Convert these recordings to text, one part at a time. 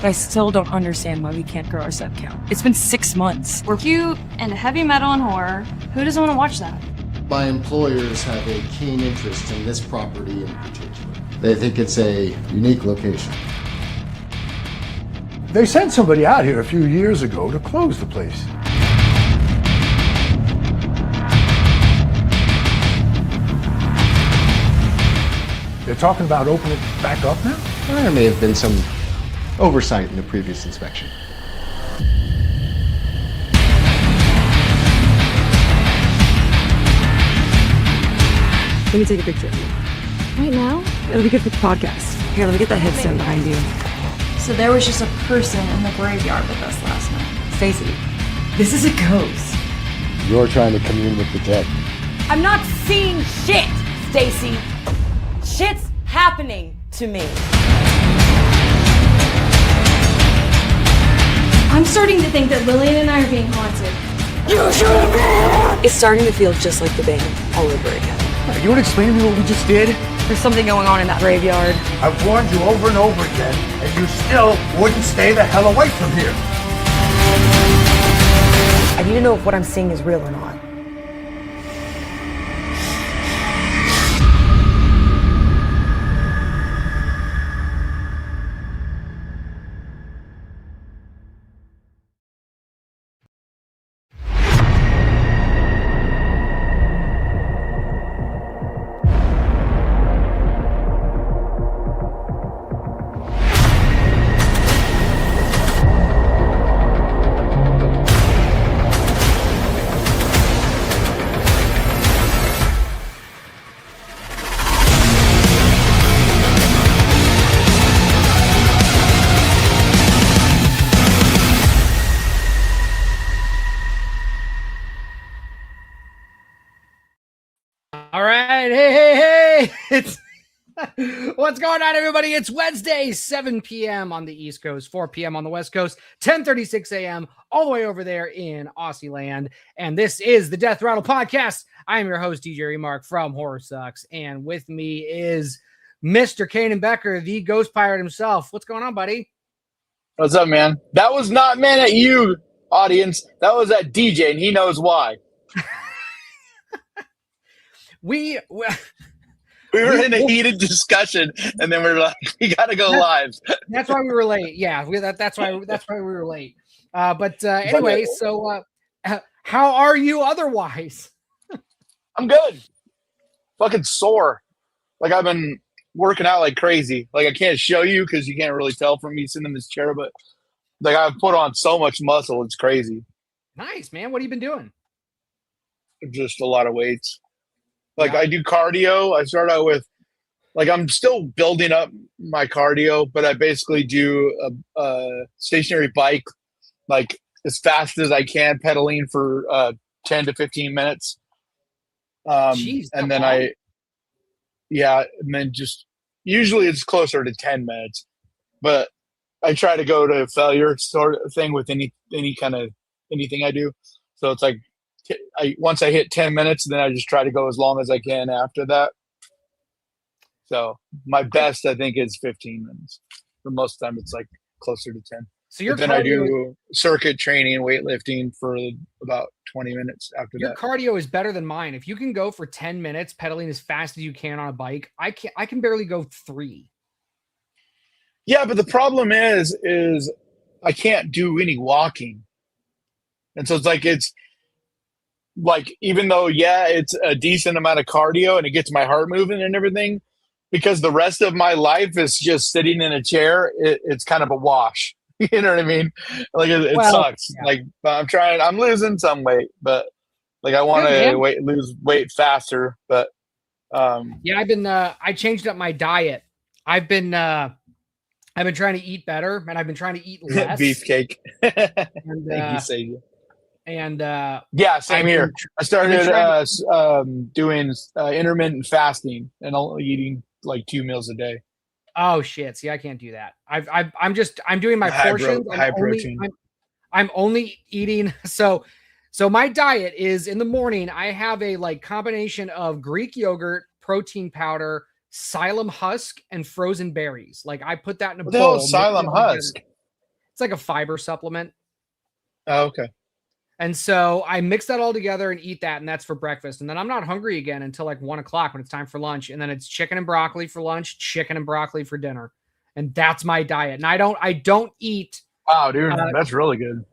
But I still don't understand why we can't grow our sub count. It's been 6 months. We're cute and heavy metal and horror. Who doesn't want to watch that? My employers have a keen interest in this property in particular. They think it's a unique location. They sent somebody out here a few years ago to close the place. They're talking about opening it back up now? There may have been some oversight in the previous inspection. Let me take a picture of you. Right now? It'll be good for the podcast. Here, let me get that headset behind you. So there was just a person in the graveyard with us last night. Stacy, this is a ghost. You're trying to commune with the dead. I'm not seeing shit, Stacy. Shit's happening to me. I'm starting to think that Lillian and I are being haunted. It's starting to feel just like the band all over again. You want to explain to me what we just did? There's something going on in that graveyard. I've warned you over and over again, and you still wouldn't stay the hell away from here. I need to know if what I'm seeing is real or not. All right. Hey. It's what's going on, everybody? It's Wednesday, 7 p.m. on the East Coast, 4 p.m. on the West Coast, 10:36 a.m. all the way over there in Aussie land. And this is the Death Rattle Podcast. I am your host, DJ Remark from Horror Sucks. And with me is Mr. Kanan Becker, the ghost pirate himself. What's going on, buddy? What's up, man? That was not meant at you, audience. That was at DJ, and he knows why. We were in a heated discussion, and then we were like, "We got to go live." That's why we were late. Yeah, that's why we were late. But anyway, so how are you otherwise? I'm good. Fucking sore. Like I've been working out like crazy. Like I can't show you because you can't really tell from me sitting in this chair, but like I've put on so much muscle, it's crazy. Nice, man. What have you been doing? Just a lot of weights. Like I do cardio. I start out with, like I'm still building up my cardio, but I basically do a stationary bike, like as fast as I can, pedaling for 10 to 15 minutes. Jeez, and then and then just usually it's closer to 10 minutes, but I try to go to failure sort of thing with anything I do. So it's like, once I hit 10 minutes, then I just try to go as long as I can after that. So my best, I think, is 15 minutes. For most of the time, it's like closer to 10. So then I do circuit training and weightlifting for about 20 minutes after that. Your cardio is better than mine. If you can go for 10 minutes pedaling as fast as you can on a bike, I can barely go 3. Yeah, but the problem is I can't do any walking. And so it's like, even though, it's a decent amount of cardio and it gets my heart moving and everything, because the rest of my life is just sitting in a chair, it's kind of a wash. You know what I mean? Like it sucks. Yeah. Like I'm losing some weight, but like I want to lose weight faster. But I changed up my diet. I've been trying to eat better, and I've been trying to eat less. Beefcake. And, thank you, Savior. And same here. I started doing intermittent fasting and only eating like 2 meals a day. Oh shit! See, I can't do that. I'm doing my portions. High protein. I'm only eating so my diet is in the morning. I have a like combination of Greek yogurt, protein powder, psyllium husk, and frozen berries. Like I put that in a bowl. Psyllium husk? It's like a fiber supplement. Oh, okay. And so I mix that all together and eat that, and that's for breakfast. And then I'm not hungry again until like 1:00 when it's time for lunch. And then it's chicken and broccoli for lunch, chicken and broccoli for dinner. And that's my diet. And I don't eat. Wow, dude, that's really good.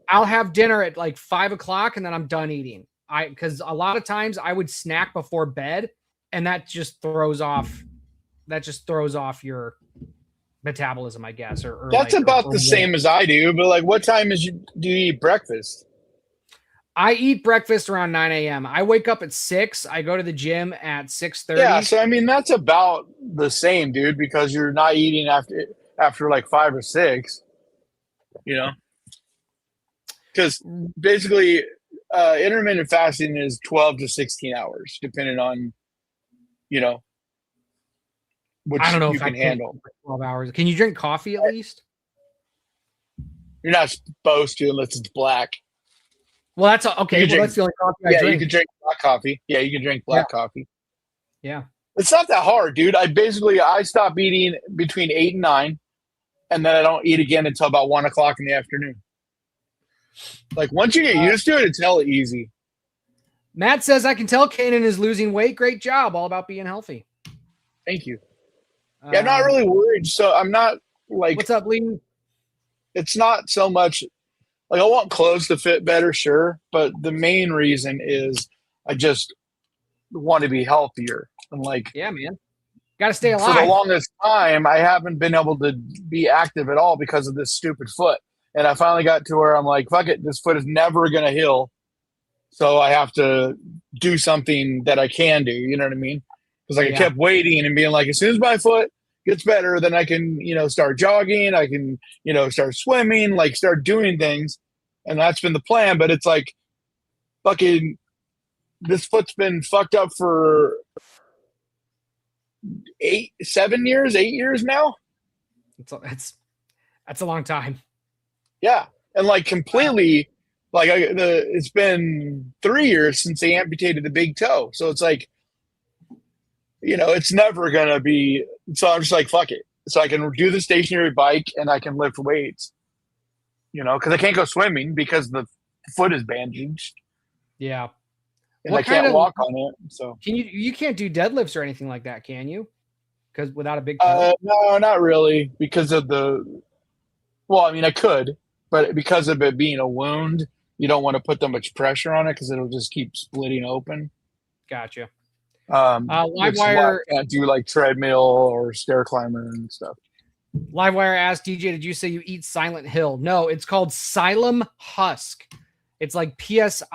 I'll have dinner at like 5:00 and then I'm done eating. Because a lot of times I would snack before bed, and that just throws off your metabolism, I guess. Or That's like, about or the same as I do. But like, what time do you eat breakfast? I eat breakfast around 9 a.m. I wake up at 6. I go to the gym at 6:30. Yeah, so I mean that's about the same, dude, because you're not eating after like 5 or 6, you know. Because basically, intermittent fasting is 12 to 16 hours, depending on, you know, which I don't know you if I can can handle. 12 hours. Can you drink coffee at least? You're not supposed to unless it's black. Well, that's okay. Well, that's the only coffee I Yeah, drink. you can drink black coffee. Yeah, you can drink black coffee. Yeah. It's not that hard, dude. I stop eating between 8 and 9, and then I don't eat again until about 1:00 in the afternoon. Like once you get used to it, it's hella easy. Matt says, I can tell Kanan is losing weight. Great job. All about being healthy. Thank you. Yeah, I'm not really worried. So I'm not like. What's up, Lee? It's not so much like I want clothes to fit better, sure, but the main reason is I just want to be healthier. And like, yeah, man, got to stay alive. For the longest time, I haven't been able to be active at all because of this stupid foot. And I finally got to where I'm like, fuck it, this foot is never going to heal. So I have to do something that I can do. You know what I mean? Because like I kept waiting and being like, as soon as my foot gets better, then I can, start jogging. I can, start swimming, like start doing things. And that's been the plan. But it's like, fucking, this foot's been fucked up for 8 years now. That's a long time. Yeah. And like completely, like it's been 3 years since they amputated the big toe. So it's like, it's never going to be. So I'm just like, fuck it. So I can do the stationary bike and I can lift weights, because I can't go swimming because the foot is bandaged. Yeah. And I can't walk on it. So you can't do deadlifts or anything like that, can you? Because without a big toe? No, not really. Because of I could, but because of it being a wound, you don't want to put that much pressure on it because it'll just keep splitting open. Gotcha. Livewire can't do like treadmill or stair climber and stuff. Livewire asked DJ, did you say you eat Silent Hill? No, it's called Xylem Husk. It's like PSILLIUM,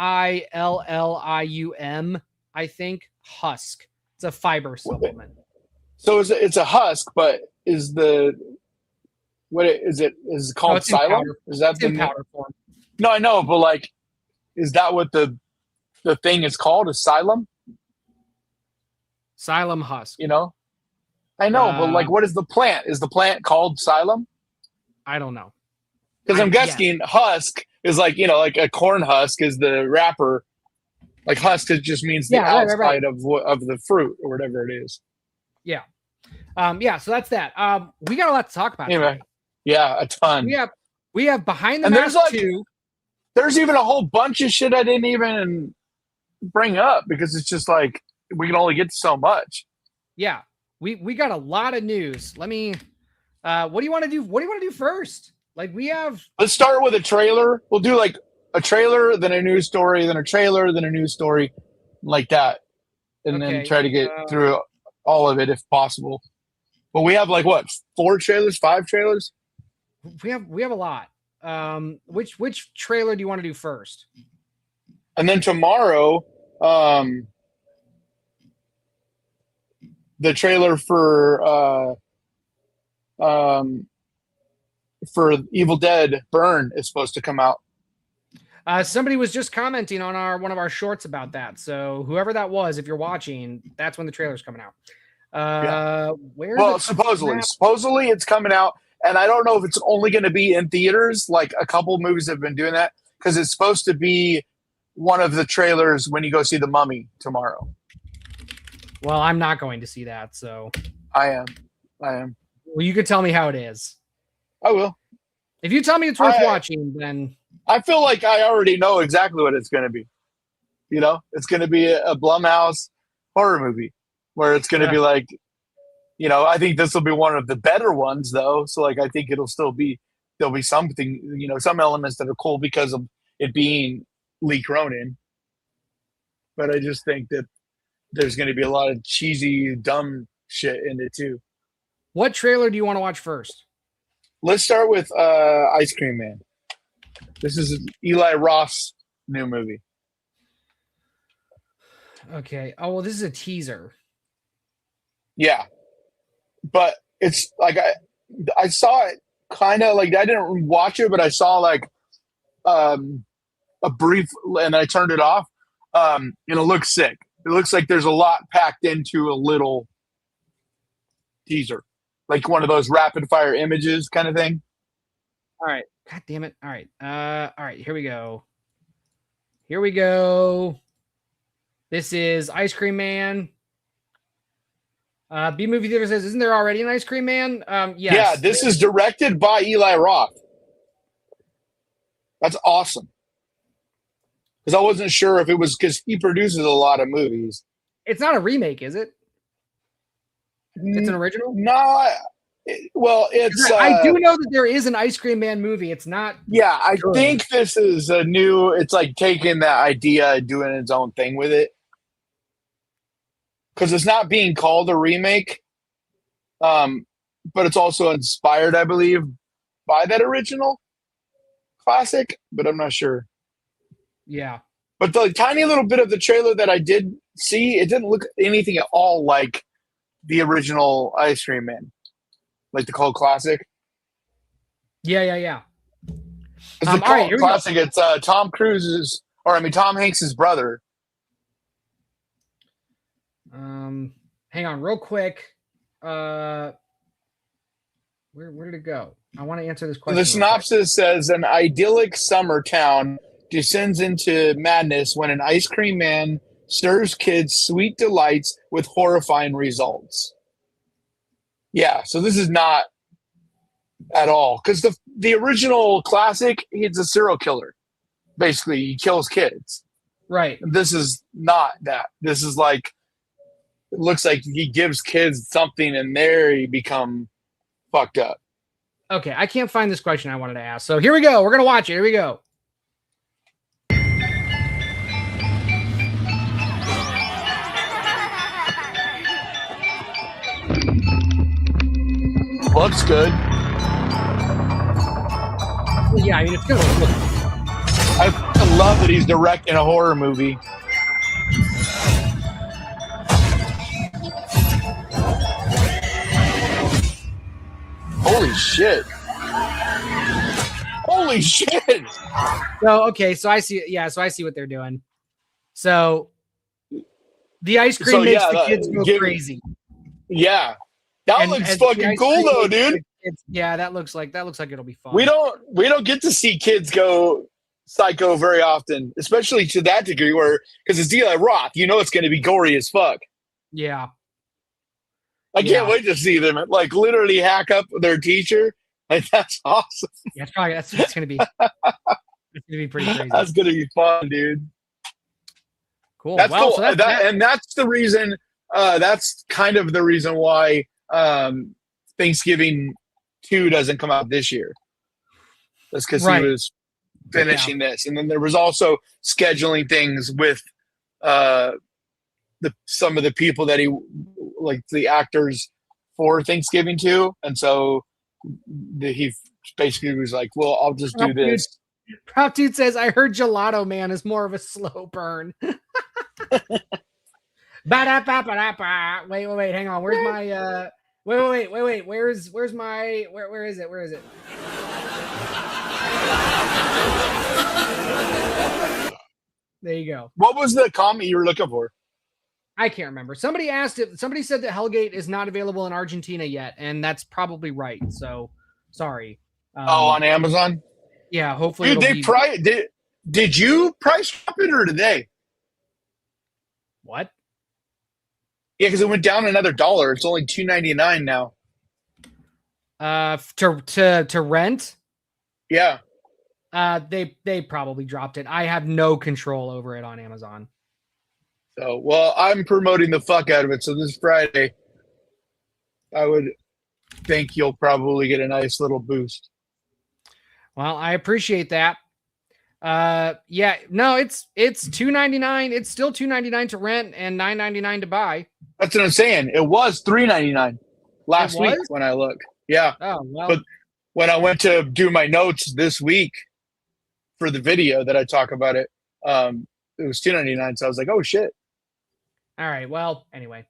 I think. Husk. It's a fiber supplement. So it's a husk, but is it called Xylem? Is that the powder form? No, I know, but like, is that what the thing is called? Is Xylem? Xylem Husk. I know, but like, what is the plant? Is the plant called Xylem? I don't know. Because I'm guessing husk is like, like a corn husk is the wrapper. Like husk, it just means the outside of the fruit or whatever it is. Yeah. So that's that. We got a lot to talk about. Anyway, today. Yeah, a ton. We have behind the mask too. There's even a whole bunch of shit I didn't even bring up because it's just like we can only get so much. Yeah. We got a lot of news. Let me what do you want to do? What do you want to do first? Like let's start with a trailer. We'll do like a trailer, then a news story, then a trailer, then a news story, like that. And then try to get through all of it if possible. But we have like what, 4 trailers, 5 trailers? We have a lot. Which trailer do you want to do first? And then tomorrow, the trailer for Evil Dead Burn is supposed to come out. Somebody was just commenting on one of our shorts about that. So whoever that was, if you're watching, that's when the trailer's coming out. Supposedly it's coming out, and I don't know if it's only going to be in theaters. Like a couple movies have been doing that because it's supposed to be one of the trailers when you go see The Mummy tomorrow. Well, I'm not going to see that, so I am. Well, you can tell me how it is. I will. If you tell me it's worth watching, then I feel like I already know exactly what it's going to be. You know, it's going to be a Blumhouse horror movie where it's going to be like, you know, I think this will be one of the better ones though. So like, I think there'll be something, you know, some elements that are cool because of it being Lee Cronin. But I just think that there's going to be a lot of cheesy, dumb shit in it too. what trailer do you want to watch first? Let's start with Ice Cream Man. This is Eli Roth's new movie. Okay. Oh, well, this is a teaser. Yeah. But it's like I saw it kind of like I didn't watch it, but I saw like a brief and I turned it off. And it looks sick. It looks like there's a lot packed into a little teaser. Like one of those rapid fire images kind of thing. All right. God damn it. All right. All right. Here we go. Here we go. This is Ice Cream Man. B Movie Theater says, isn't there already an Ice Cream Man? Yes. Yeah, this is directed by Eli Roth. That's awesome. Because I wasn't sure if it was because he produces a lot of movies. It's not a remake, is it? It's an original? No. Well, it's. I do know that there is an Ice Cream Man movie. It's not. Yeah, I think this is a new. It's like taking that idea and doing its own thing with it. Because it's not being called a remake, but it's also inspired, I believe, by that original classic. But I'm not sure. Yeah. But the tiny little bit of the trailer that I did see, it didn't look anything at all like the original Ice Cream Man, like the cult classic. Yeah. It's the cult classic. It's Tom Hanks's brother. Hang on real quick. Where did it go? I want to answer this question. The synopsis says an idyllic summer town descends into madness when an ice cream man serves kids sweet delights with horrifying results. Yeah, so this is not at all. Because the original classic, he's a serial killer. Basically, he kills kids. Right. This is not that. This is like, it looks like he gives kids something and they become fucked up. Okay, I can't find this question I wanted to ask. So here we go. We're going to watch it. Here we go. Looks good. Yeah, I mean, it's good. I love that he's directing a horror movie. Holy shit. Holy shit. So, okay, so I see. Yeah, so I see what they're doing. So the ice cream makes the kids go crazy. Yeah. That looks fucking cool though, dude. Yeah, that looks like it'll be fun. We don't get to see kids go psycho very often, especially to that degree where because it's Eli Roth, you know it's gonna be gory as fuck. Yeah. I can't wait to see them like literally hack up their teacher. Like that's awesome. Yeah, it's gonna be pretty crazy. That's gonna be fun, dude. Cool. That's cool. So and that's the reason. That's kind of the reason why Thanksgiving 2 doesn't come out this year. That's because he was finishing this, and then there was also scheduling things with some of the people that he like the actors for Thanksgiving 2, and so he basically was like, "Well, I'll just do this." Prop Dude says, "I heard Gelato Man is more of a slow burn." Ba-da-ba-ba-da-ba. Wait, hang on. Where's my wait. Where's my where is it? There you go. What was the comment you were looking for? I can't remember. Somebody said that Hellgate is not available in Argentina yet, and that's probably right. So sorry. On Amazon? Yeah, hopefully. Dude, did you price drop it or did they? What? Yeah, because it went down another $1. It's only $2.99 now. To rent? Yeah. They probably dropped it. I have no control over it on Amazon. So, well, I'm promoting the fuck out of it. So this Friday, I would think you'll probably get a nice little boost. Well, I appreciate that. Yeah, no, it's $2.99. It's still $2.99 to rent and $9.99 to buy. That's what I'm saying. It was $3.99 last week when I looked. Yeah. Oh, well. But when I went to do my notes this week for the video that I talk about it, it was $2.99. So I was like, oh shit. All right. Well, anyway.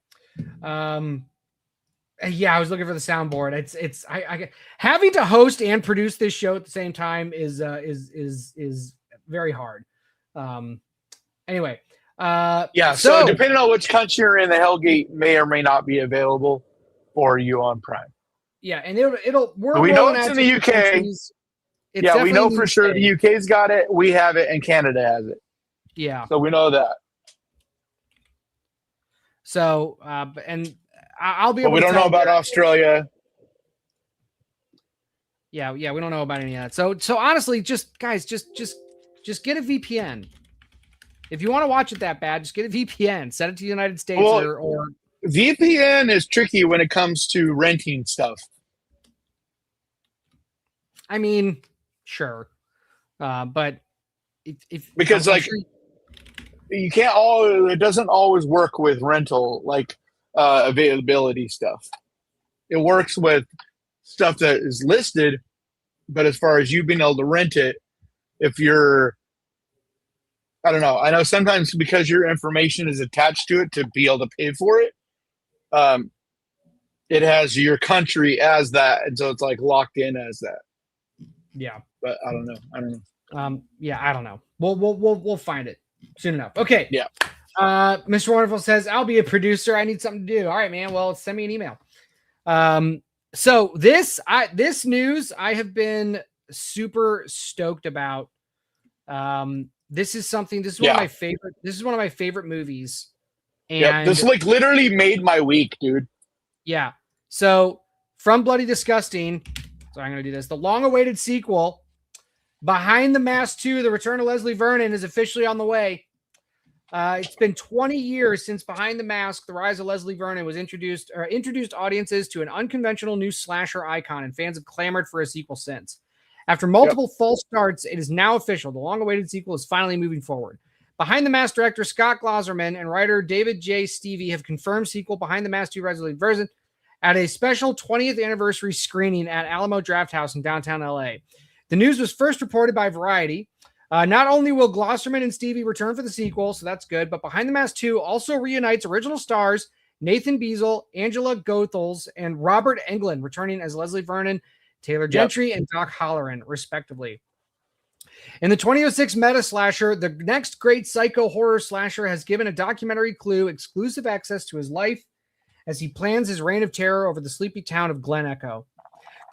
Yeah, I was looking for the soundboard. It's I having to host and produce this show at the same time is very hard. Anyway. Yeah, so depending on which country you're in, the Hellgate may or may not be available for you on Prime. Yeah, and we know it's in the UK. Yeah, we know for sure the UK's got it, we have it, and Canada has it. Yeah. So we know that. So and I'll be able we don't know about Australia. Yeah, we don't know about any of that. So honestly, just guys, just get a VPN. If you want to watch it that bad, just get a VPN. Set it to the United States or VPN is tricky when it comes to renting stuff. I mean, sure. But if because like sure you can't it doesn't always work with rental availability stuff. It works with stuff that is listed, but as far as you being able to rent it, if you're I don't know. I know sometimes because your information is attached to it to be able to pay for it, it has your country as that, and so it's like locked in as that. Yeah, but I don't know. Yeah, I don't know. We'll find it soon enough. Okay. Yeah. Mr. Wonderful says, "I'll be a producer. I need something to do." All right, man. Well, send me an email. So this news I have been super stoked about. This is one of my favorite. This is one of my favorite movies. And this literally made my week, dude. Yeah. So from Bloody Disgusting, so I'm going to do this. The long-awaited sequel, Behind the Mask 2, The Return of Leslie Vernon, is officially on the way. It's been 20 years since Behind the Mask, The Rise of Leslie Vernon was introduced audiences to an unconventional new slasher icon, and fans have clamored for a sequel since. After multiple false starts, it is now official. The long-awaited sequel is finally moving forward. Behind the Mask director Scott Glazerman and writer David J. Stevie have confirmed sequel Behind the Mask 2 Rise of Leslie Vernon at a special 20th anniversary screening at Alamo Drafthouse in downtown LA. The news was first reported by Variety. Not only will Glosserman and Stevie return for the sequel, so that's good, but Behind the Mask 2 also reunites original stars Nathan Beazle, Angela Goethals, and Robert Englund, returning as Leslie Vernon, Taylor Gentry, and Doc Halloran, respectively. In the 2006 meta slasher, the next great psycho horror slasher has given a documentary clue exclusive access to his life as he plans his reign of terror over the sleepy town of Glen Echo.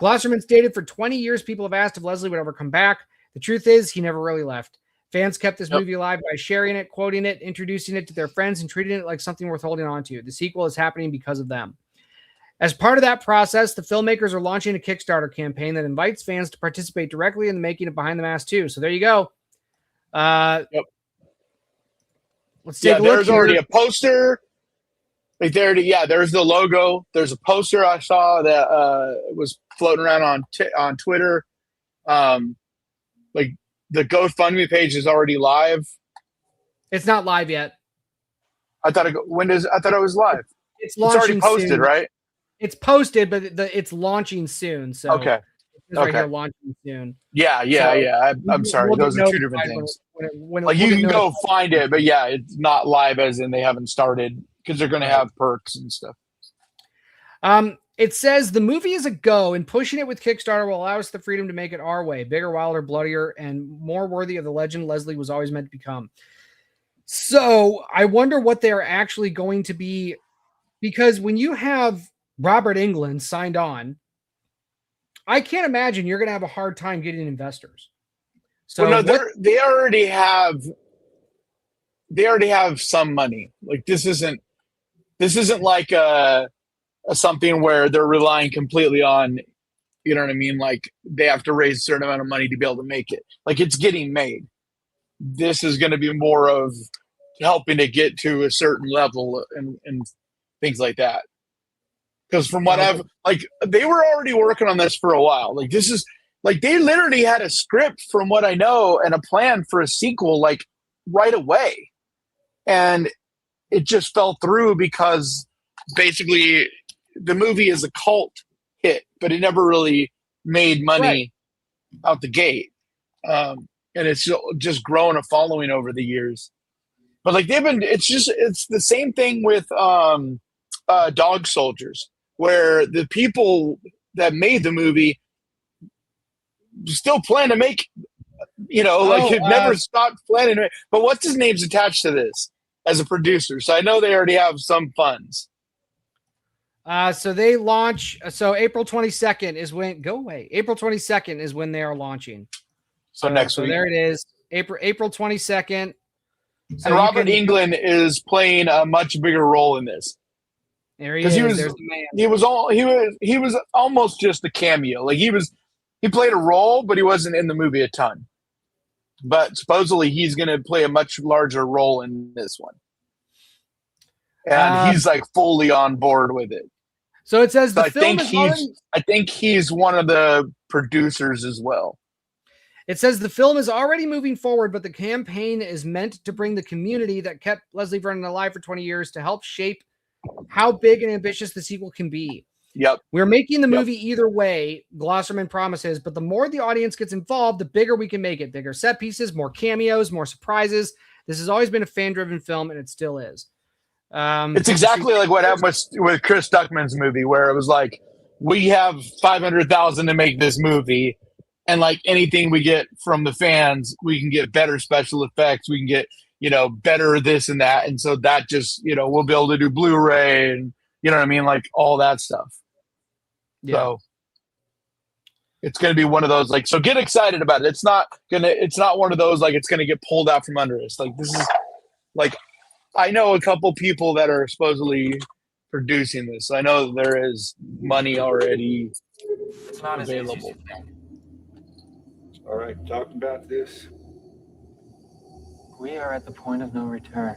Glosserman stated, "For 20 years, people have asked if Leslie would ever come back. The truth is, he never really left. Fans kept this movie alive by sharing it, quoting it, introducing it to their friends, and treating it like something worth holding on to. The sequel is happening because of them." As part of that process, the filmmakers are launching a Kickstarter campaign that invites fans to participate directly in the making of Behind the Mask 2. So there you go. Let's take a look. There's already a poster. There's the logo. There's a poster I saw that was floating around on Twitter. The GoFundMe page is already live. It's not live yet. I thought it was live. It's already posted, soon. Right? It's posted, but it's launching soon. So okay. Right here, launching soon. Yeah. I'm sorry. Those are two different things. You can go find it, but it's not live as in they haven't started because they're going to have perks and stuff. It says the movie is a go, and pushing it with Kickstarter will allow us the freedom to make it our way, bigger, wilder, bloodier, and more worthy of the legend Leslie was always meant to become. So I wonder what they're actually going to be, because when you have Robert Englund signed on, I can't imagine you're going to have a hard time getting investors. So they already have some money. Like this isn't like something where they're relying completely on You know what I mean? Like they have to raise a certain amount of money to be able to make it. Like it's getting made. This is going to be more of helping to get to a certain level and things like that. Because from what I've like, they were already working on this for a while. Like this is like they literally had a script from what I know and a plan for a sequel like right away, and it just fell through because basically the movie is a cult hit, but it never really made money out the gate, and it's just grown a following over the years. But like it's the same thing with Dog Soldiers, where the people that made the movie still plan to make, never stopped planning. But what's his name's attached to this as a producer? So I know they already have some funds. So they launch. So April 22nd is when April 22nd is when they are launching. So next week. There it is. April 22nd. So and Robert Englund is playing a much bigger role in this. There he is. There's the man. He was almost just a cameo. Like he played a role, but he wasn't in the movie a ton. But supposedly he's going to play a much larger role in this one. And he's like fully on board with it. So it says I think he's one of the producers as well. It says the film is already moving forward, but the campaign is meant to bring the community that kept Leslie Vernon alive for 20 years to help shape how big and ambitious the sequel can be. Yep. We're making the movie either way, Glosserman promises, but the more the audience gets involved, the bigger we can make it. Bigger set pieces, more cameos, more surprises. This has always been a fan-driven film, and it still is. It's exactly like what happened with Chris Stuckman's movie, where it was like, we have $500,000 to make this movie, and like anything we get from the fans, we can get better special effects, we can get, better this and that, and so that just, we'll be able to do Blu-ray and, you know what I mean, like all that stuff. Yeah. So it's going to be one of those, like, so get excited about it. It's not one of those, like, it's going to get pulled out from under us. Like, this is, like, I know a couple people that are supposedly producing this. I know there is money already available. All right, talk about this. We are at the point of no return.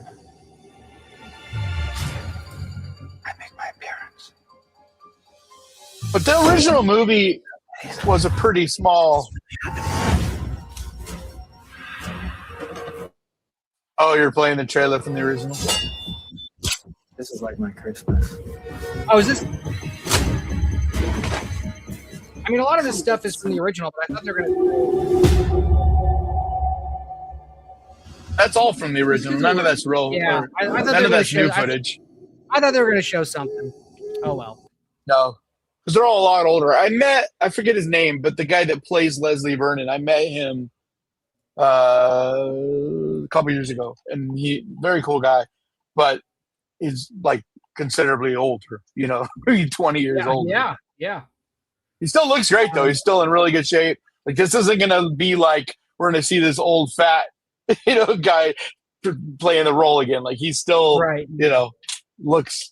I make my appearance. But the original movie was a pretty small. Oh, you're playing the trailer from the original? This is like my Christmas. Oh, is this? I mean, a lot of this stuff is from the original, but I thought they were going to. That's all from the original. None of that's real. Yeah, I thought none of that's new footage. I thought they were going to show something. Oh, well. No, because they're all a lot older. I forget his name, but the guy that plays Leslie Vernon, I met him a couple years ago, and very cool guy, but he's like considerably older, 20 years older. Yeah. He still looks great though. He's still in really good shape. Like this isn't gonna be like we're gonna see this old fat, guy playing the role again. Like he's still, looks,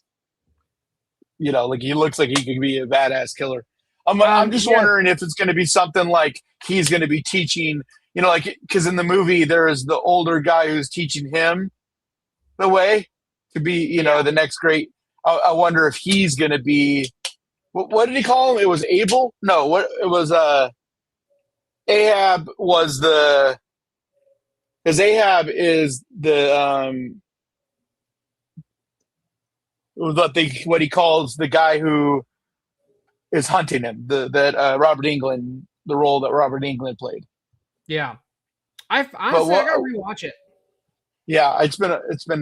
like he looks like he could be a badass killer. I'm just wondering if it's gonna be something like he's gonna be teaching. Because in the movie there is the older guy who's teaching him the way to be, the next great. I wonder if he's going to be. What did he call him? It was Abel? No, what it was. Ahab was the. Because Ahab is the what he calls the guy who is hunting him. Robert Englund, the role that Robert Englund played. Yeah, I gotta rewatch it. Yeah, it's been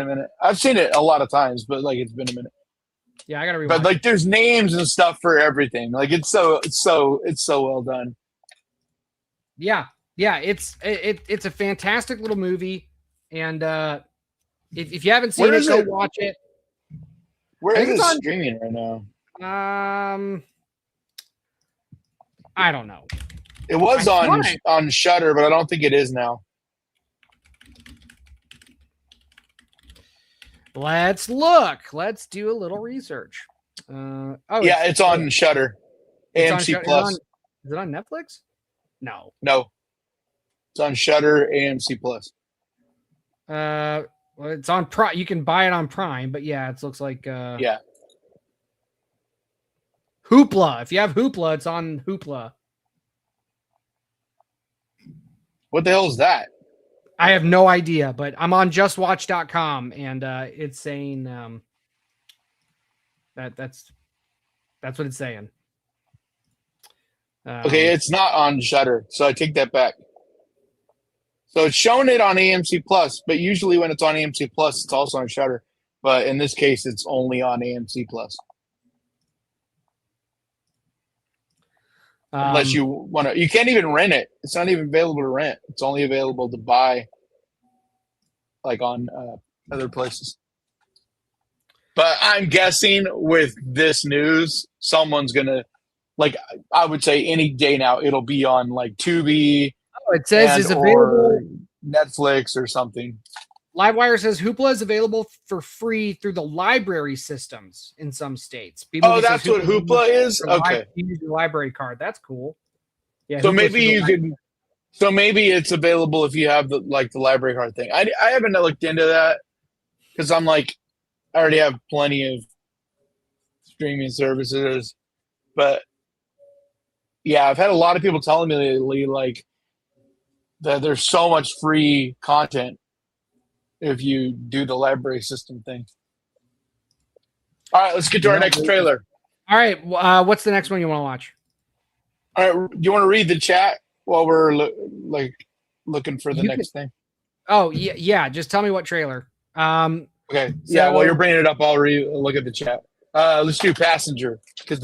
a minute. I've seen it a lot of times, but like it's been a minute. Yeah, I gotta rewatch. But like, there's names and stuff for everything. Like it's so well done. Yeah, it's a fantastic little movie, and if you haven't seen it, go watch it. Where is it streaming right now? I don't know. It was on Shudder, but I don't think it is now. Let's look. Let's do a little research. It's on Shudder. AMC Plus. Is it on Netflix? No. No. It's on Shudder, AMC Plus. Well, it's on Prime. You can buy it on Prime, but yeah, it looks like Yeah. Hoopla. If you have Hoopla, it's on Hoopla. What the hell is that? I have no idea, but I'm on justwatch.com and it's saying that's what it's saying. Okay, it's not on Shudder, so I take that back. So it's showing it on AMC Plus, but usually when it's on AMC Plus, it's also on Shudder. But in this case, it's only on AMC Plus. Unless you want to, you can't even rent it. It's not even available to rent. It's only available to buy, like on other places. But I'm guessing with this news, someone's gonna, like, I would say any day now, it'll be on like Tubi. Oh, it says is available. Or Netflix or something. Livewire says Hoopla is available for free through the library systems in some states. Oh, that's what Hoopla is? Okay. You use your library card. That's cool. Yeah. So Hoopla's maybe through the you library. can. So maybe it's available if you have the library card thing. I haven't looked into that because I'm like, I already have plenty of streaming services, but yeah, I've had a lot of people telling me lately like that there's so much free content if you do the library system thing. All right, let's get to our next trailer. All right, what's the next one you want to watch? All right, do you want to read the chat while we're looking for the next thing? Oh yeah. Just tell me what trailer. Okay. Yeah. While you're bringing it up, I'll look at the chat. Let's do Passenger because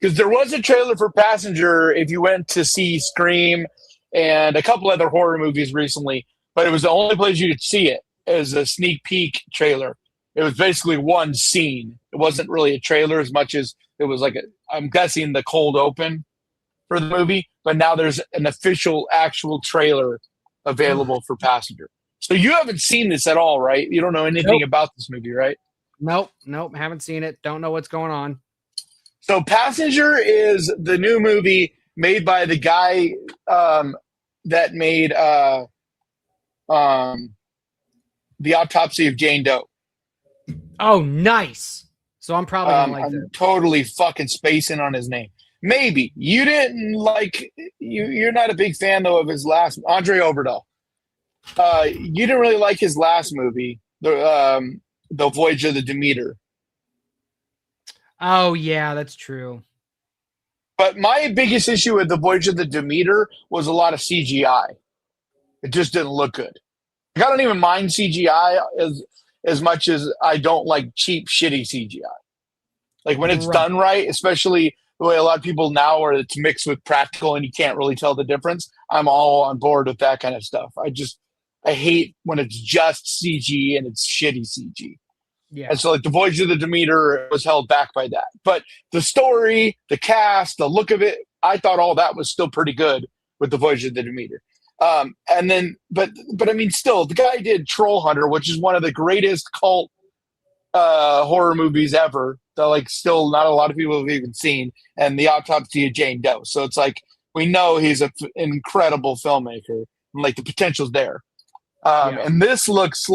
there was a trailer for Passenger if you went to see Scream and a couple other horror movies recently, but it was the only place you could see it as a sneak peek trailer. It was basically one scene. It wasn't really a trailer as much as it was like I'm guessing the cold open for the movie, but now there's an official actual trailer available for Passenger. So you haven't seen this at all, right? You don't know anything about this movie, right? Nope. Haven't seen it. Don't know what's going on. So Passenger is the new movie made by the guy that made The Autopsy of Jane Doe. Oh, nice. So I'm probably gonna like I'm this. totally fucking spacing on his name. Maybe you didn't like. You're not a big fan though of his last Andre Overdahl. You didn't really like his last movie, the Voyage of the Demeter. Oh yeah, that's true. But my biggest issue with the Voyage of the Demeter was a lot of CGI. It just didn't look good. I don't even mind CGI as much as I don't like cheap, shitty CGI. Like when it's done right, especially the way a lot of people now are, it's mixed with practical and you can't really tell the difference. I'm all on board with that kind of stuff. I hate when it's just CG and it's shitty CG. Yeah. And so like the Voyage of the Demeter was held back by that. But the story, the cast, the look of it, I thought all that was still pretty good with the Voyage of the Demeter. And then, but I mean, still, the guy did Troll Hunter, which is one of the greatest cult horror movies ever that like still not a lot of people have even seen, and The Autopsy of Jane Doe. So it's like we know he's an incredible filmmaker, and like the potential's there. And this looks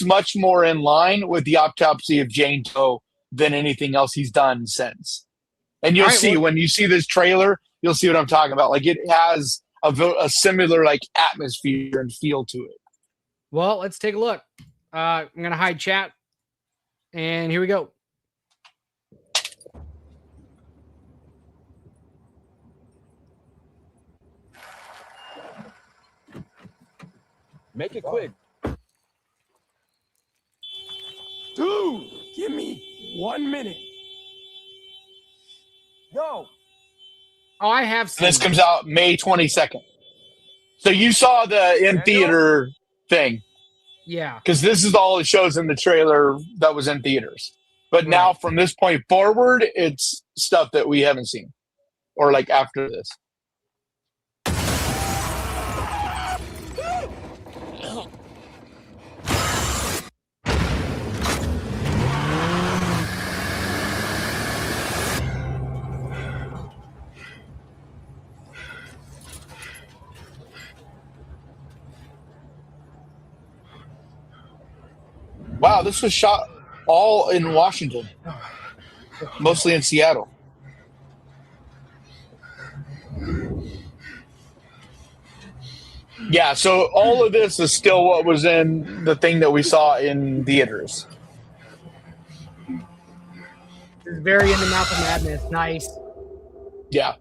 much more in line with The Autopsy of Jane Doe than anything else he's done since. And you'll see when you see this trailer, you'll see what I'm talking about. Like it has a similar like atmosphere and feel to it. Well, let's take a look. I'm gonna hide chat, and here we go. Make it quick. Dude, give me 1 minute. Yo. Oh, I have seen This comes out May 22nd. So you saw the in theater thing. Yeah. Because this is all it shows in the trailer that was in theaters. But now from this point forward, it's stuff that we haven't seen. Or like after this. Wow, this was shot all in Washington, mostly in Seattle. Yeah, so all of this is still what was in the thing that we saw in theaters. This is very into Mouth of Madness. Nice. Yeah.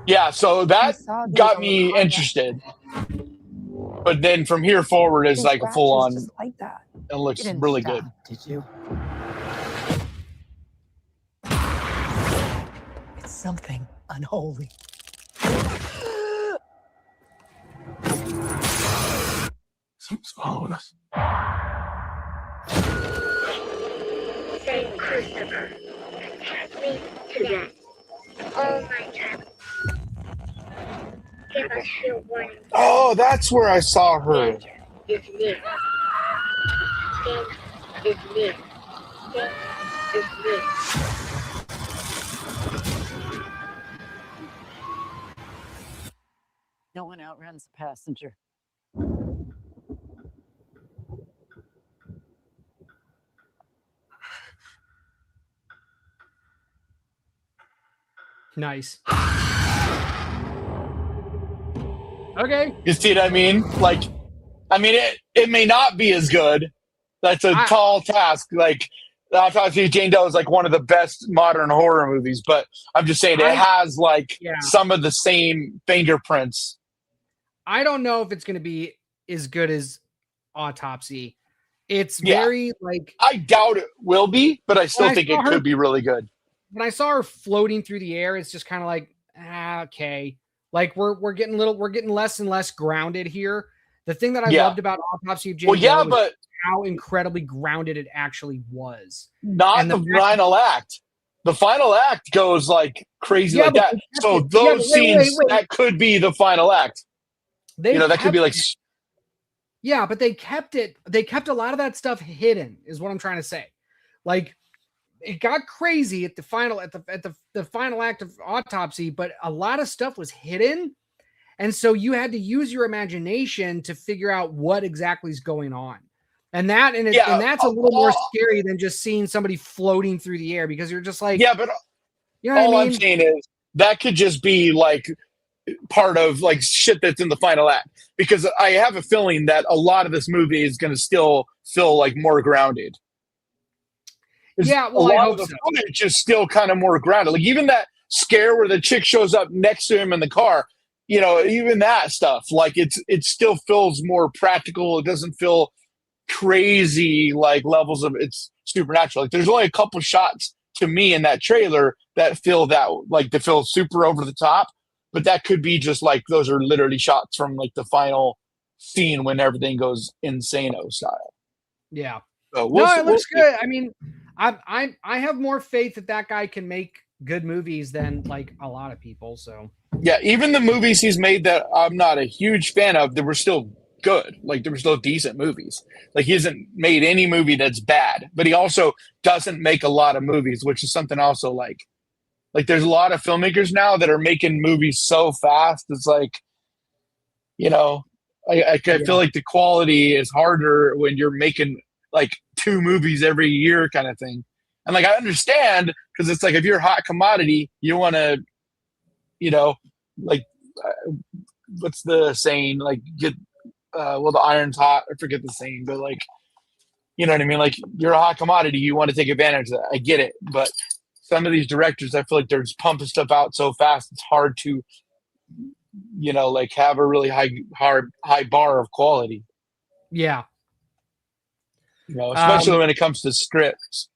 Yeah, so that got me interested. But then from here forward is like a full on. Just like that. It looks You didn't really stop, good. Did you? It's something unholy. Someone's following us. Saint Christopher, protect me today. All my time. Give us your warning. Oh, that's where I saw her. Danger is near. Danger is near. Danger is near. No one outruns a passenger. Nice. Okay. You see what I mean? Like, I mean, it may not be as good. That's a tall task. Like, Autopsy of Jane Doe is like one of the best modern horror movies, but I'm just saying it has like some of the same fingerprints. I don't know if it's going to be as good as Autopsy. It's very like. I doubt it will be, but I still think it could be really good. When I saw her floating through the air, it's just kind of like, okay. Like we're getting less and less grounded here. The thing that I loved about Autopsy of Jane Doe was how incredibly grounded it actually was. Not the final act. The final act goes like crazy like that. So those scenes that could be the final act. That could be like. Yeah, but they kept it. They kept a lot of that stuff hidden. Is what I'm trying to say. Like. It got crazy at the final final act of Autopsy, but a lot of stuff was hidden, and so you had to use your imagination to figure out what exactly is going on, and that's a little more scary than just seeing somebody floating through the air because you're just like, but you know all what I mean? I'm saying is that could just be like part of like shit that's in the final act because I have a feeling that a lot of this movie is going to still feel like more grounded. Yeah, well, a I lot hope of the so. footage is still kind of more grounded. Like even that scare where the chick shows up next to him in the car, even that stuff, like it still feels more practical. It doesn't feel crazy like levels of it's supernatural. Like there's only a couple shots to me in that trailer that feel super over the top, but that could be just like those are literally shots from like the final scene when everything goes insano style. Yeah. So it looks good. I mean, I have more faith that guy can make good movies than like a lot of people. So yeah, even the movies he's made that I'm not a huge fan of, they were still good. Like they were still decent movies. Like he hasn't made any movie that's bad, but he also doesn't make a lot of movies, which is something also like there's a lot of filmmakers now that are making movies so fast. It's like, I feel like the quality is harder when you're making like 2 movies every year kind of thing. And like, I understand because it's like, if you're a hot commodity, you want to, what's the saying? Like get, the iron's hot. I forget the saying, but like, you know what I mean? Like you're a hot commodity. You want to take advantage of that. I get it. But some of these directors, I feel like they're just pumping stuff out so fast. It's hard to, like have a really high bar of quality. Yeah. Especially when it comes to scripts.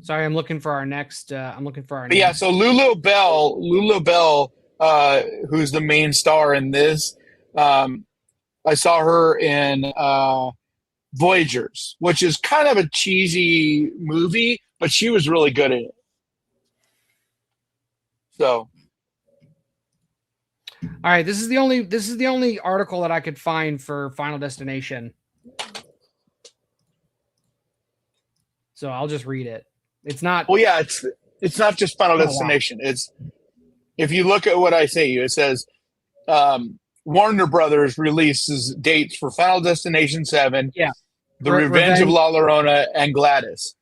Sorry, I'm looking for our next. Yeah, so Lulu Bell, who's the main star in this, I saw her in Voyagers, which is kind of a cheesy movie, but she was really good at it. So. All right, this is the only article that I could find for Final Destination. So I'll just read it. It's not. Well, yeah, it's not just Final Destination. Wow. It's if you look at what I say, it says Warner Brothers releases dates for Final Destination 7, Yeah. The Revenge of La Llorona, and Gladys.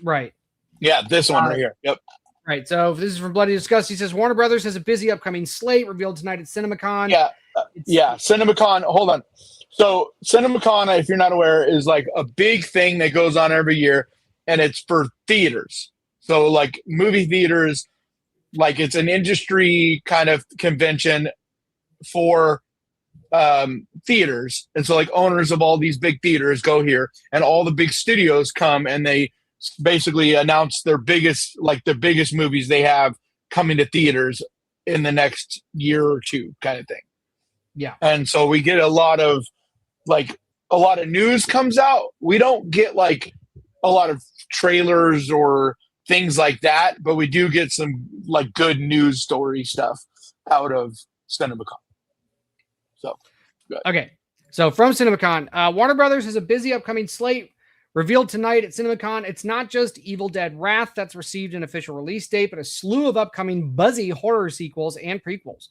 Right. Yeah, this one right here. Yep. Right. So this is from Bloody Disgust. He says Warner Brothers has a busy upcoming slate revealed tonight at CinemaCon. Yeah. CinemaCon. Hold on. So CinemaCon, if you're not aware, is like a big thing that goes on every year, and it's for theaters. So like movie theaters, like it's an industry kind of convention for theaters. And so like owners of all these big theaters go here, and all the big studios come and they basically announce their biggest movies they have coming to theaters in the next year or two kind of thing. Yeah. And so we get a lot of news comes out. We don't get like a lot of trailers or things like that, but we do get some like good news story stuff out of CinemaCon. So, good. Okay. So from CinemaCon, Warner Brothers has a busy upcoming slate revealed tonight at CinemaCon. It's not just Evil Dead Wrath that's received an official release date, but a slew of upcoming buzzy horror sequels and prequels.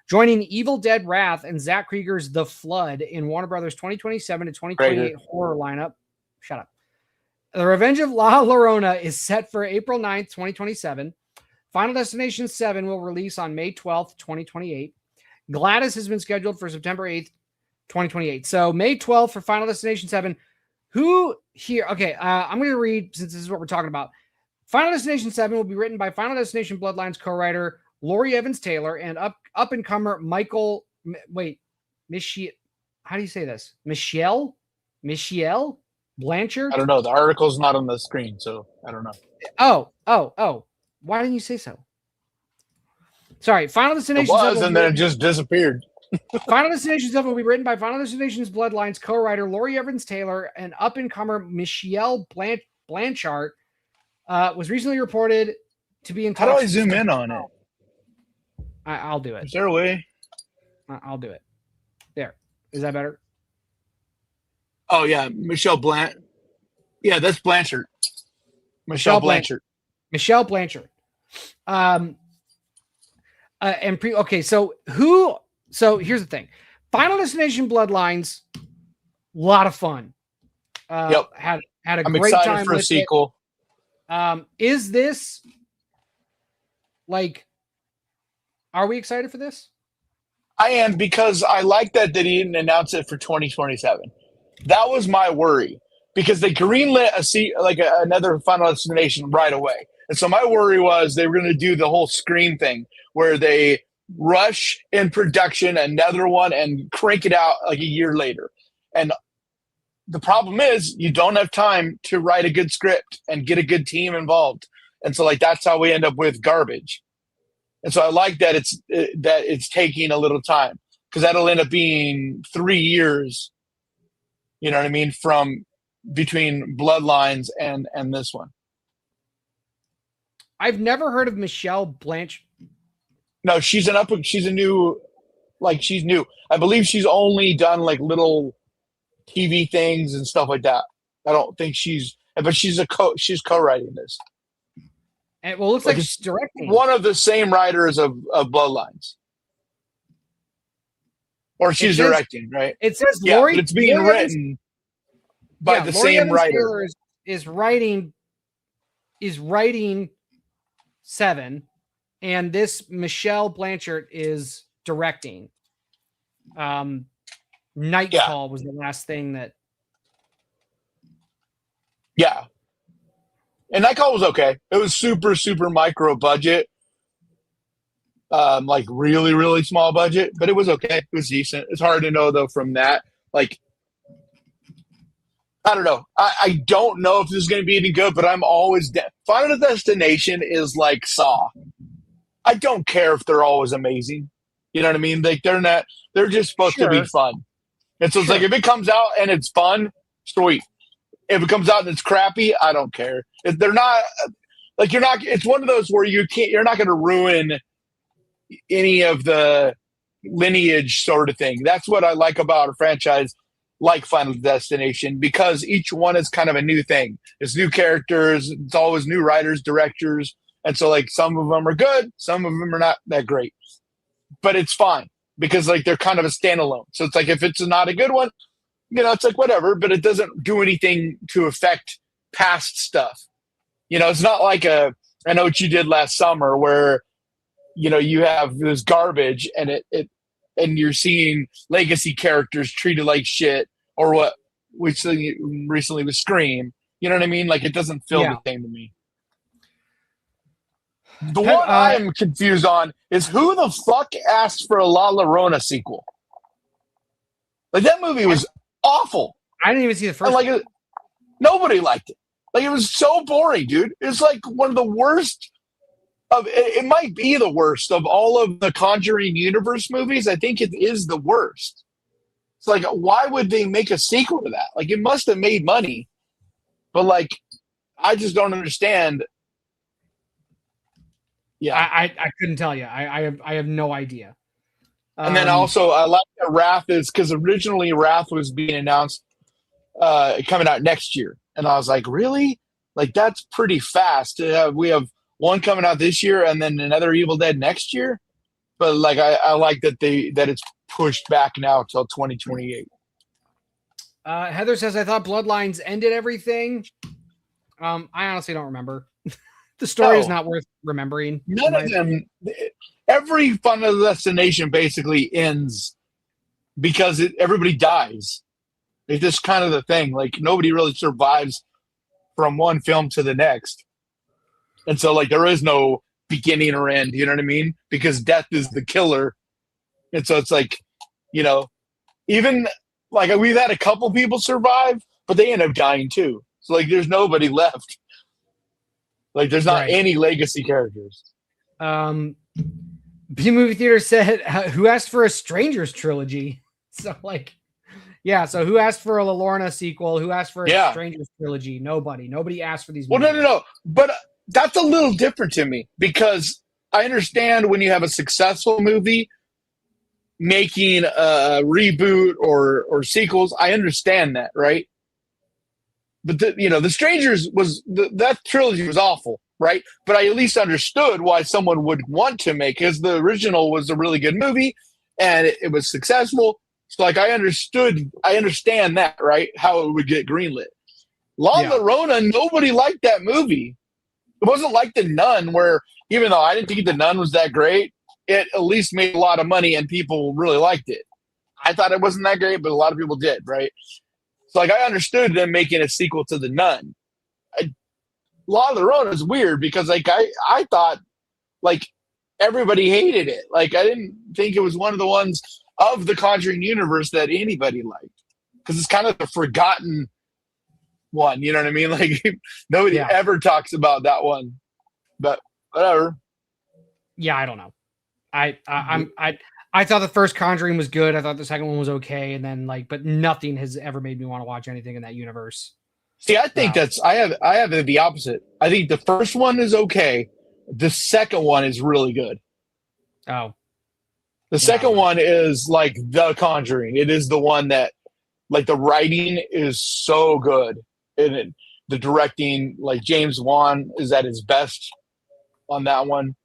Joining Evil Dead Wrath and Zach Krieger's The Flood in Warner Brothers 2027 to 2028 horror lineup. Shut up. The Revenge of La Llorona is set for April 9th, 2027. Final Destination 7 will release on May 12th, 2028. Gladys has been scheduled for September 8th, 2028. So May 12th for Final Destination 7. Who here? Okay, I'm going to read, since this is what we're talking about. Final Destination 7 will be written by Final Destination Bloodlines co-writer Laurie Evans Taylor and up-and-comer Michael. Michelle. How do you say this? Michelle Blanchard. I don't know. The article's not on the screen, so I don't know. Oh. Why didn't you say so? Sorry. Final Destination. It was, and then it just disappeared. Final Destination 7 will be written by Final Destination's Bloodlines co-writer Laurie Evans Taylor and up-and-comer Michelle Blanchard. Was recently reported to be in touch. How do I zoom in on it? I'll do it. Is there a way? I'll do it. There. Is that better? Oh, yeah. Michelle Blanchard. Yeah, that's Blanchard. Michelle Blanchard. Michelle Blanchard. So here's the thing. Final Destination Bloodlines, a lot of fun. Yep. Had a I'm great excited time for a with sequel. it. Is this like, are we excited for this? I am, because I like that he didn't announce it for 2027. That was my worry, because they greenlit another Final Destination right away. And so my worry was they were going to do the whole Scream thing where they rush in production another one and crank it out like a year later. And the problem is you don't have time to write a good script and get a good team involved. And so like that's how we end up with garbage. And so I like that it's taking a little time, because that'll end up being 3 years, you know what I mean, from between Bloodlines and this one. I've never heard of Michelle Blanchard. No, she's new. I believe she's only done like little TV things and stuff like that. I don't think she's co-writing this. And it looks like she's directing. One of the same writers of Bloodlines. Or she's directing, right? It says Laurie, but it's being written by the Laurie same Evans writer. Taylor is writing 7, and this Michelle Blanchard is directing. Nightfall was the last thing that. Yeah. And Nightfall was okay. It was super, super micro budget. Like really, really small budget, but it was okay. It was decent. It's hard to know though from that. Like, I don't know. I don't know if this is going to be any good, but I'm always Final Destination is like Saw. I don't care if they're always amazing. You know what I mean? Like they're just supposed to be fun. And so it's like, if it comes out and it's fun, sweet. If it comes out and it's crappy, I don't care. If they're not like, it's one of those where you're not going to ruin any of the lineage sort of thing. That's what I like about a franchise like Final Destination, because each one is kind of a new thing. It's new characters. It's always new writers, directors. And so like some of them are good. Some of them are not that great, but it's fine. because like they're kind of a standalone. So it's like if it's not a good one, it's like whatever, but it doesn't do anything to affect past stuff. It's not like I Know What You Did Last Summer where you have this garbage and and you're seeing legacy characters treated like shit, or what which recently was Scream. You know what I mean? Like it doesn't feel the same to me. The one I am confused on is who the fuck asked for a La Llorona sequel? Like that movie was awful. I didn't even see the first one. Nobody liked it. Like it was so boring, dude. It's like one of the worst of it might be the worst of all of the Conjuring universe movies. I think it is the worst. It's like, why would they make a sequel to that? Like it must have made money. But like I just don't understand. Yeah. I couldn't tell you. I have no idea. And then also I like that Wrath is because originally Wrath was being announced coming out next year. And I was like, really? Like that's pretty fast. We have one coming out this year and then another Evil Dead next year. But like I like that it's pushed back now till 2028. Heather says, I thought Bloodlines ended everything. I honestly don't remember. The story is not worth remembering. None of them. Every Final Destination basically ends because everybody dies. It's just kind of the thing. Like nobody really survives from one film to the next. And so like there is no beginning or end, you know what I mean? Because death is the killer. And so it's like, even like we've had a couple people survive, but they end up dying too. So like there's nobody left. Like there's not any legacy characters. B Movie Theater said, who asked for a Strangers trilogy? So like, yeah. So who asked for a La Llorona sequel? Who asked for a Strangers trilogy? Nobody asked for these movies. Well, no. But that's a little different to me because I understand when you have a successful movie making a reboot or sequels. I understand that, right? But the Strangers that trilogy was awful, right? But I at least understood why someone would want to make, because the original was a really good movie and it was successful. So like I understand that, right? How it would get greenlit. La Llorona, nobody liked that movie. It wasn't like The Nun, where even though I didn't think The Nun was that great, it at least made a lot of money and people really liked it. I thought it wasn't that great, but a lot of people did, right? So like I understood them making a sequel to The Nun. La Llorona is weird because like I thought like everybody hated it. Like I didn't think it was one of the ones of the Conjuring universe that anybody liked, because it's kind of the forgotten one. You know what I mean? Like nobody ever talks about that one. But whatever. Yeah, I don't know. I thought the first Conjuring was good. I thought the second one was okay, and then but nothing has ever made me want to watch anything in that universe. See, I think I have the opposite. I think the first one is okay. The second one is really good. Oh, the second one is like The Conjuring. It is the one that like the writing is so good, and the directing, like James Wan is at his best on that one.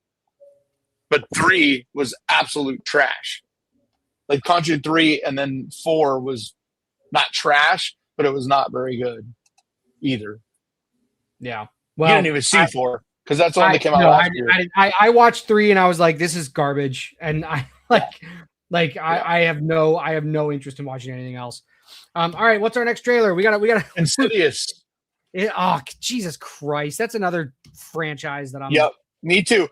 But 3 was absolute trash. Like Conjuring 3 and then 4 was not trash, but it was not very good either. Yeah. Well, you didn't even see 4 because that's the one that came out last year. I watched 3 and I was like, this is garbage. And I I have no interest in watching anything else. All right, what's our next trailer? We got Insidious. Jesus Christ. That's another franchise that I'm Yep, me too.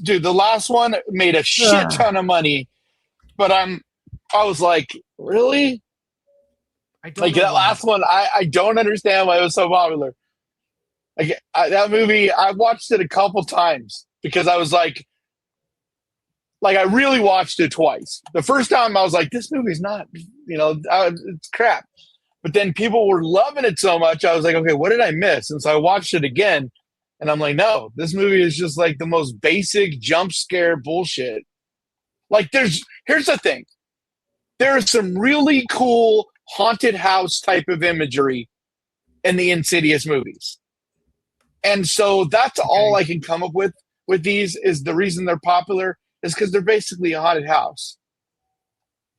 Dude, the last one made a shit ton of money, but I was like, really? Last one, I don't understand why it was so popular. Like that movie, I watched it a couple times because I was like I really watched it twice. The first time I was like, this movie's not, it's crap. But then people were loving it so much, I was like, okay, what did I miss? And so I watched it again. And I'm like, no, this movie is just like the most basic jump scare bullshit. Like here's the thing. There's some really cool haunted house type of imagery in the Insidious movies. And so that's all I can come up with these is the reason they're popular is because they're basically a haunted house.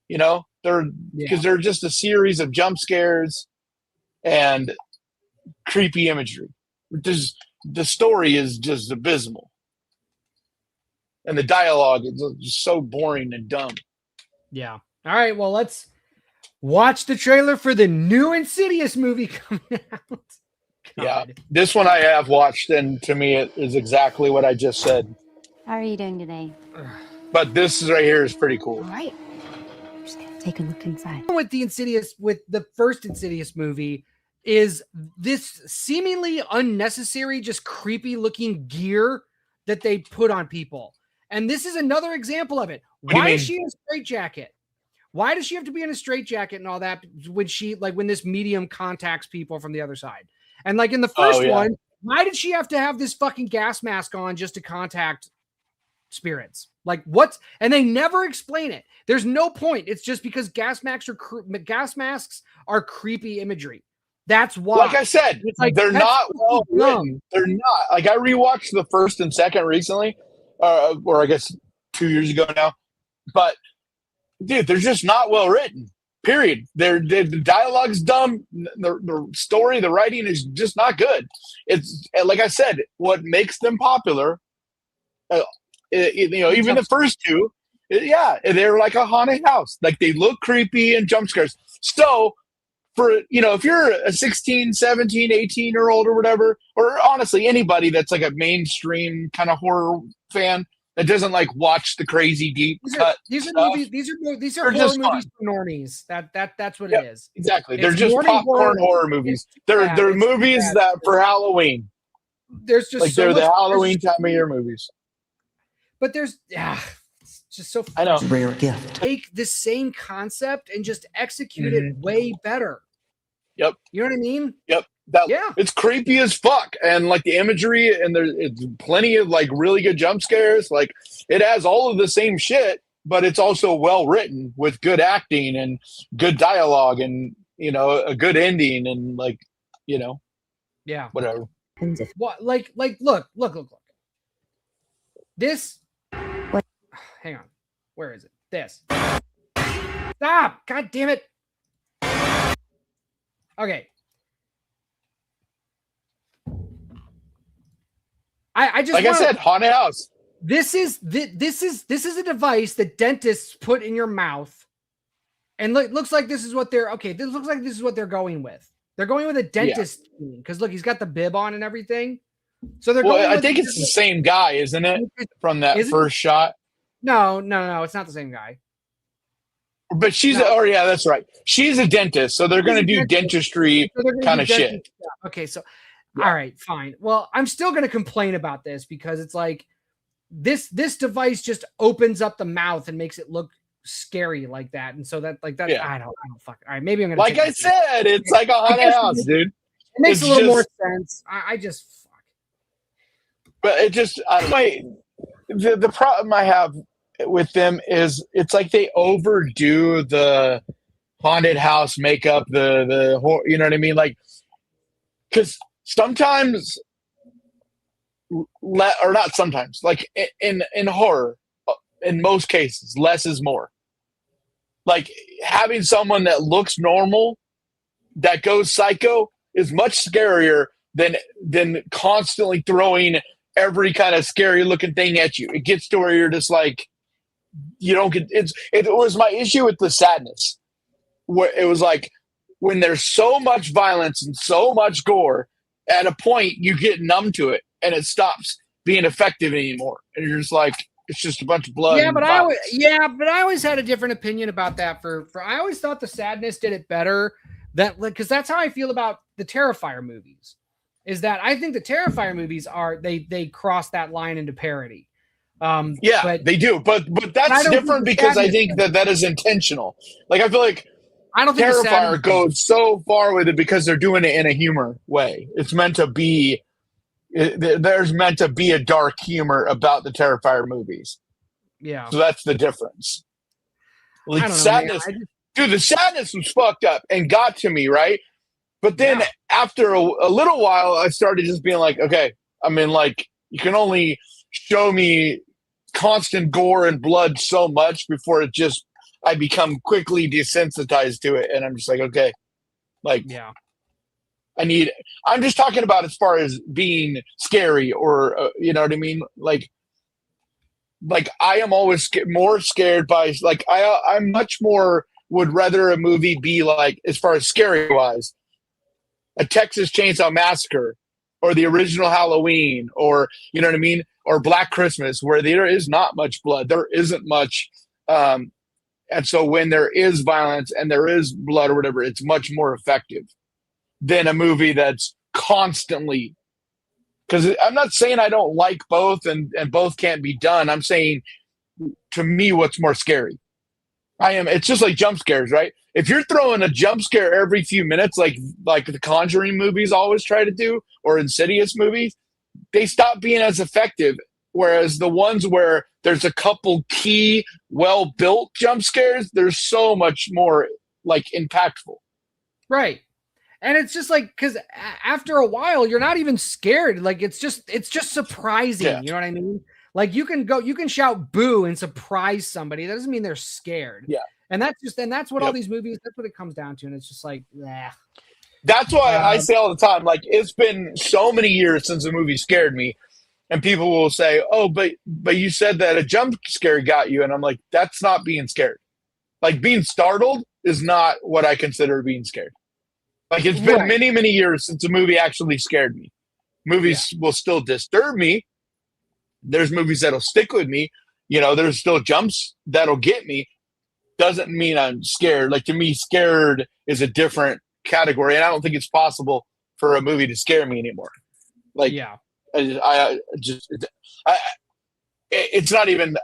You know, they're just a series of jump scares and creepy imagery. The story is just abysmal, and the dialogue is just so boring and dumb. Yeah. All right. Well, let's watch the trailer for the new Insidious movie coming out. Yeah, this one I have watched, and to me, it is exactly what I just said. How are you doing today? But this right here is pretty cool. All right. I'm just gonna take a look inside. With the first Insidious movie, is this seemingly unnecessary, just creepy looking gear that they put on people. And this is another example of it. Why is she in a straitjacket? Why does she have to be in a straitjacket and all that when this medium contacts people from the other side? And like in the first one, why did she have to have this fucking gas mask on just to contact spirits? Like what? And they never explain it. There's no point. It's just because gas masks are creepy imagery. That's why. Like I said, like, they're not well written. They're not. Like I rewatched the first and second recently, or I guess 2 years ago now. But dude, they're just not well written. Period. The dialogue's dumb. The story, the writing is just not good. It's like I said, what makes them popular. Even the first two, they're like a haunted house. Like they look creepy and jump scares. So if you're a 16, 17, 18-year-old or whatever, or honestly anybody that's like a mainstream kind of horror fan that doesn't like watch the crazy deep cut. These are horror movies for normies. That's what it is. Exactly. They're just popcorn horror movies. They're movies that for Halloween. There's just like they're the Halloween time of year movies. But there's it's just so I know. rare gift. Take the same concept and just execute it way better. Yep. You know what I mean? Yep. It's creepy as fuck, and like the imagery, and it's plenty of like really good jump scares. Like it has all of the same shit, but it's also well written with good acting and good dialogue, and a good ending, and whatever. What look. This. What? Hang on. Where is it? This. Stop! God damn it! Okay. I just I said, haunted house. This is a device that dentists put in your mouth, and looks like this is what they're This looks like this is what they're going with. They're going with a dentist because look, he's got the bib on and everything. So they're going. I think it's the same guy, isn't it? From that first shot. No, it's not the same guy. But she's that's right. She's a dentist, so they're going to do dentistry kind of shit. Okay, so all right, fine. Well, I'm still going to complain about this because it's like this device just opens up the mouth and makes it look scary like that, and so that I don't fuck. All right, maybe I'm going to. Like I said, it's like a haunted house, dude. It makes a little more sense. I just fuck. But it just I don't know. The problem I have with them is it's like they overdo the haunted house makeup, the horror, you know what I mean? Like, because sometimes, or not sometimes, like in horror, in most cases, less is more. Like having someone that looks normal, that goes psycho, is much scarier than constantly throwing every kind of scary looking thing at you. It gets to where you're just like, you don't get it was my issue with the Sadness, where it was like when there's so much violence and so much gore, at a point you get numb to it and it stops being effective anymore, and you're just like, it's just a bunch of blood. But I always had a different opinion about that. For I always thought the Sadness did it better, because that's how I feel about the Terrifier movies. Is that I think the Terrifier movies they cross that line into parody. But they do, but that's different because I think that is intentional. Like I feel like I don't think Terrifier goes so far with it because they're doing it in a humor way. It's meant to be. There's meant to be a dark humor about the Terrifier movies. Yeah, so that's the difference. Like Sadness, dude, the Sadness was fucked up and got to me, right? But then after a little while, I started just being like, okay, I mean, like you can only show me constant gore and blood so much before I become quickly desensitized to it, and I'm just like, okay, like, Yeah. I'm just talking about as far as being scary, or you know what I mean, like I am always more scared by, like, I'm much more would rather a movie be like, as far as scary wise, a Texas Chainsaw Massacre, or the original Halloween, or you know what I mean, or Black Christmas, where there is not much blood, there isn't much, and so when there is violence and there is blood or whatever, it's much more effective than a movie that's constantly. Because I'm not saying I don't like both, and both can't be done. I'm saying, to me, what's more scary? It's just like jump scares, right? If you're throwing a jump scare every few minutes, like the Conjuring movies always try to do, or Insidious movies, they stop being as effective. Whereas the ones where there's a couple key, well-built jump scares, they're so much more, like, impactful. Right. And it's just like, because after a while, you're not even scared. Like, it's just surprising. Yeah. You know what I mean? Like, you can shout boo and surprise somebody. That doesn't mean they're scared. Yeah. And that's what all these movies, that's what it comes down to. And it's just like, nah. That's why I say all the time, like, it's been so many years since a movie scared me. And people will say, oh, but you said that a jump scare got you. And I'm like, that's not being scared. Like, being startled is not what I consider being scared. Like, it's been many, many years since a movie actually scared me. Movies will still disturb me. There's movies that'll stick with me. You know, there's still jumps that'll get me. Doesn't mean I'm scared. Like, to me, scared is a different category. And I don't think it's possible for a movie to scare me anymore. Like, it's not even,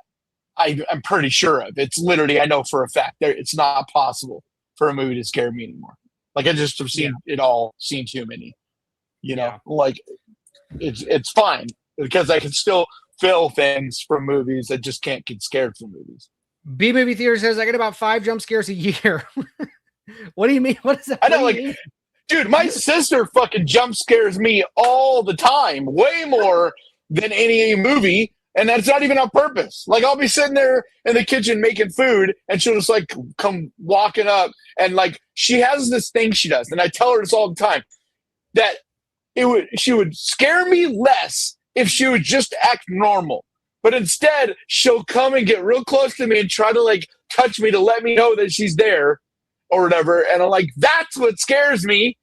I'm pretty sure of. It's literally, I know for a fact that it's not possible for a movie to scare me anymore. Like, I just have seen it all, seen too many, you know, like, it's fine because I can still feel things from movies. I just can't get scared from movies. B Movie Theater says I get about 5 jump scares a year. What do you mean? What is that? I know, like, dude, my sister fucking jump scares me all the time, way more than any movie. And that's not even on purpose. Like, I'll be sitting there in the kitchen making food, and she'll just, like, come walking up, and, like, she has this thing she does, and I tell her this all the time, that she would scare me less if she would just act normal. But instead, she'll come and get real close to me and try to, like, touch me to let me know that she's there or whatever. And I'm like, that's what scares me.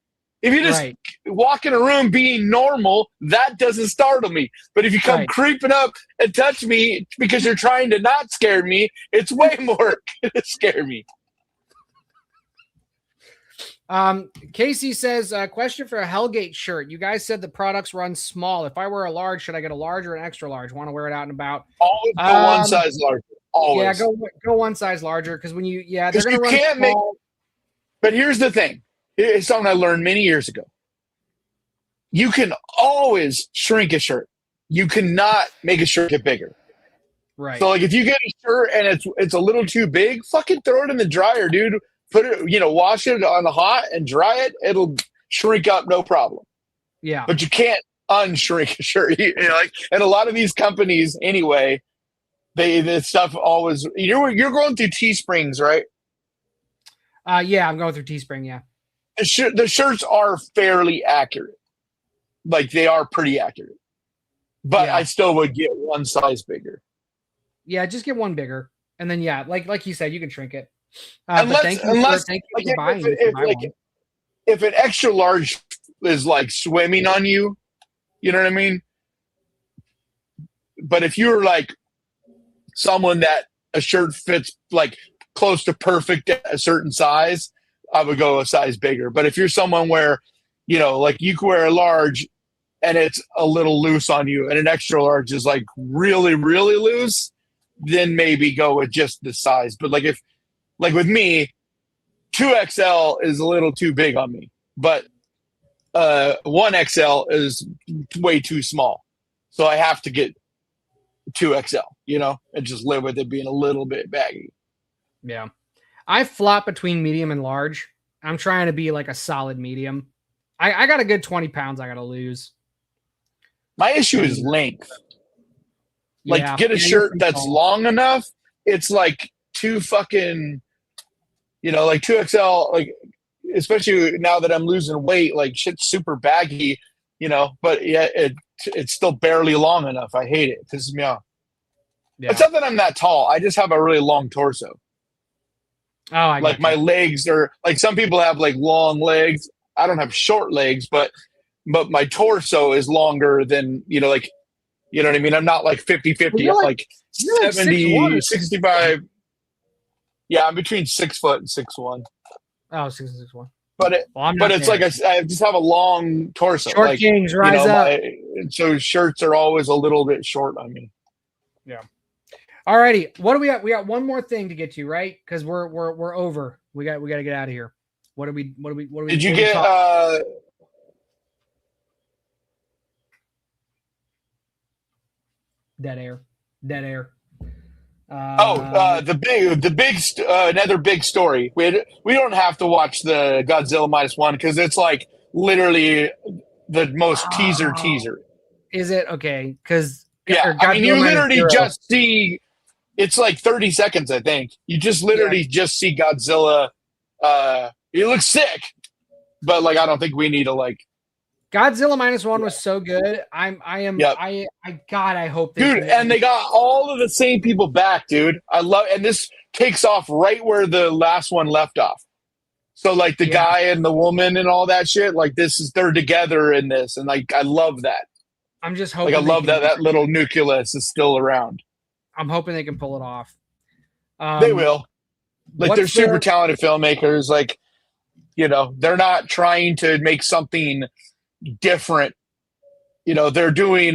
If you just walk in a room being normal, that doesn't startle me. But if you come creeping up and touch me because you're trying to not scare me, it's way more going to scare me. Casey says, question for a Hellgate shirt. You guys said the products run small. If I wear a large, should I get a large or an extra large? Want to wear it out and about? Always go one size larger. Always. Yeah, go one size larger, because when they're going to run can't small. But here's the thing. It's something I learned many years ago. You can always shrink a shirt. You cannot make a shirt get bigger. Right. So, like, if you get a shirt and it's a little too big, fucking throw it in the dryer, dude. Put it, wash it on the hot and dry it. It'll shrink up, no problem. Yeah. But you can't unshrink a shirt. And a lot of these companies, anyway, this stuff always. You're going through Teesprings, right? Yeah, I'm going through Teespring. Yeah. The shirts are fairly accurate. Like, they are pretty accurate. But I still would get one size bigger. Yeah, just get one bigger. And then, like you said, you can shrink it. Unless if an extra large is, like, swimming on you, you know what I mean? But if you're, like, someone that a shirt fits, like, close to perfect at a certain size, I would go a size bigger. But if you're someone where, like, you can wear a large and it's a little loose on you, and an extra large is, like, really, really loose, then maybe go with just the size. But, like, with me, 2XL is a little too big on me, but 1XL is way too small. So I have to get 2XL, and just live with it being a little bit baggy. Yeah. I flop between medium and large. I'm trying to be like a solid medium. I got a good 20 pounds I got to lose. My issue is length. Like, get a shirt that's long enough. It's like too fucking, like 2XL, like, especially now that I'm losing weight, like shit's super baggy, but yeah, it's still barely long enough. I hate it. It pisses me off. Yeah. It's not that I'm that tall. I just have a really long torso. Oh, I like my legs are like, some people have like long legs. I don't have short legs, but my torso is longer than, like, you know what I mean? I'm not like 50-50, well, like 70, 65. Yeah, I'm between 6 foot and 6'1". Oh, 6'1". But it's like I just have a long torso. Short like, kings rise up. So shirts are always a little bit short on me. Yeah. Alrighty, what do we got? We got one more thing to get to, right? Because we're over. We got to get out of here. What do we? Did you get? Dead air. The big another big story. We don't have to watch the Godzilla -1 because it's like literally the most teaser. Is it okay? Because I mean, you literally just see. It's like 30 seconds, I think. You just literally just see Godzilla. He looks sick, but like I don't think we need to like. Godzilla -1 was so good. I hope and they got all of the same people back, dude. And this takes off right where the last one left off. So like the guy and the woman and all that shit, like they're together in this, and like I love that. I'm just hoping. Like I love that little nucleus is still around. I'm hoping they can pull it off. They will. Like they're super talented filmmakers. Like, they're not trying to make something different. They're doing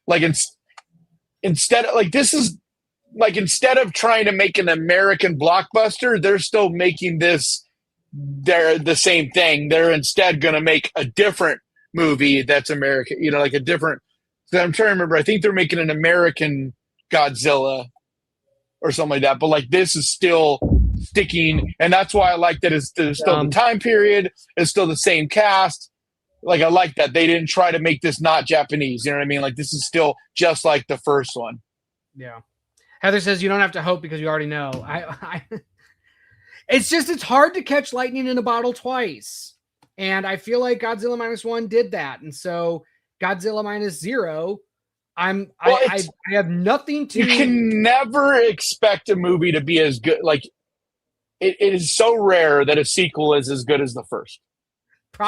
like instead of like this is like instead of trying to make an American blockbuster, they're still making this. They're the same thing. They're instead going to make a different movie that's American. Like a different. So I'm trying to remember. I think they're making an American Godzilla or something like that, but like this is still sticking, and that's why I like that it's still the time period, it's still the same cast. Like I like that they didn't try to make this not Japanese, you know what I mean? Like this is still just like the first one. Yeah. Heather says you don't have to hope because you already know. It's hard to catch lightning in a bottle twice, and I feel like Godzilla -1 did that, and so Godzilla -0. I have nothing to. You can never expect a movie to be as good. Like it is so rare that a sequel is as good as the first.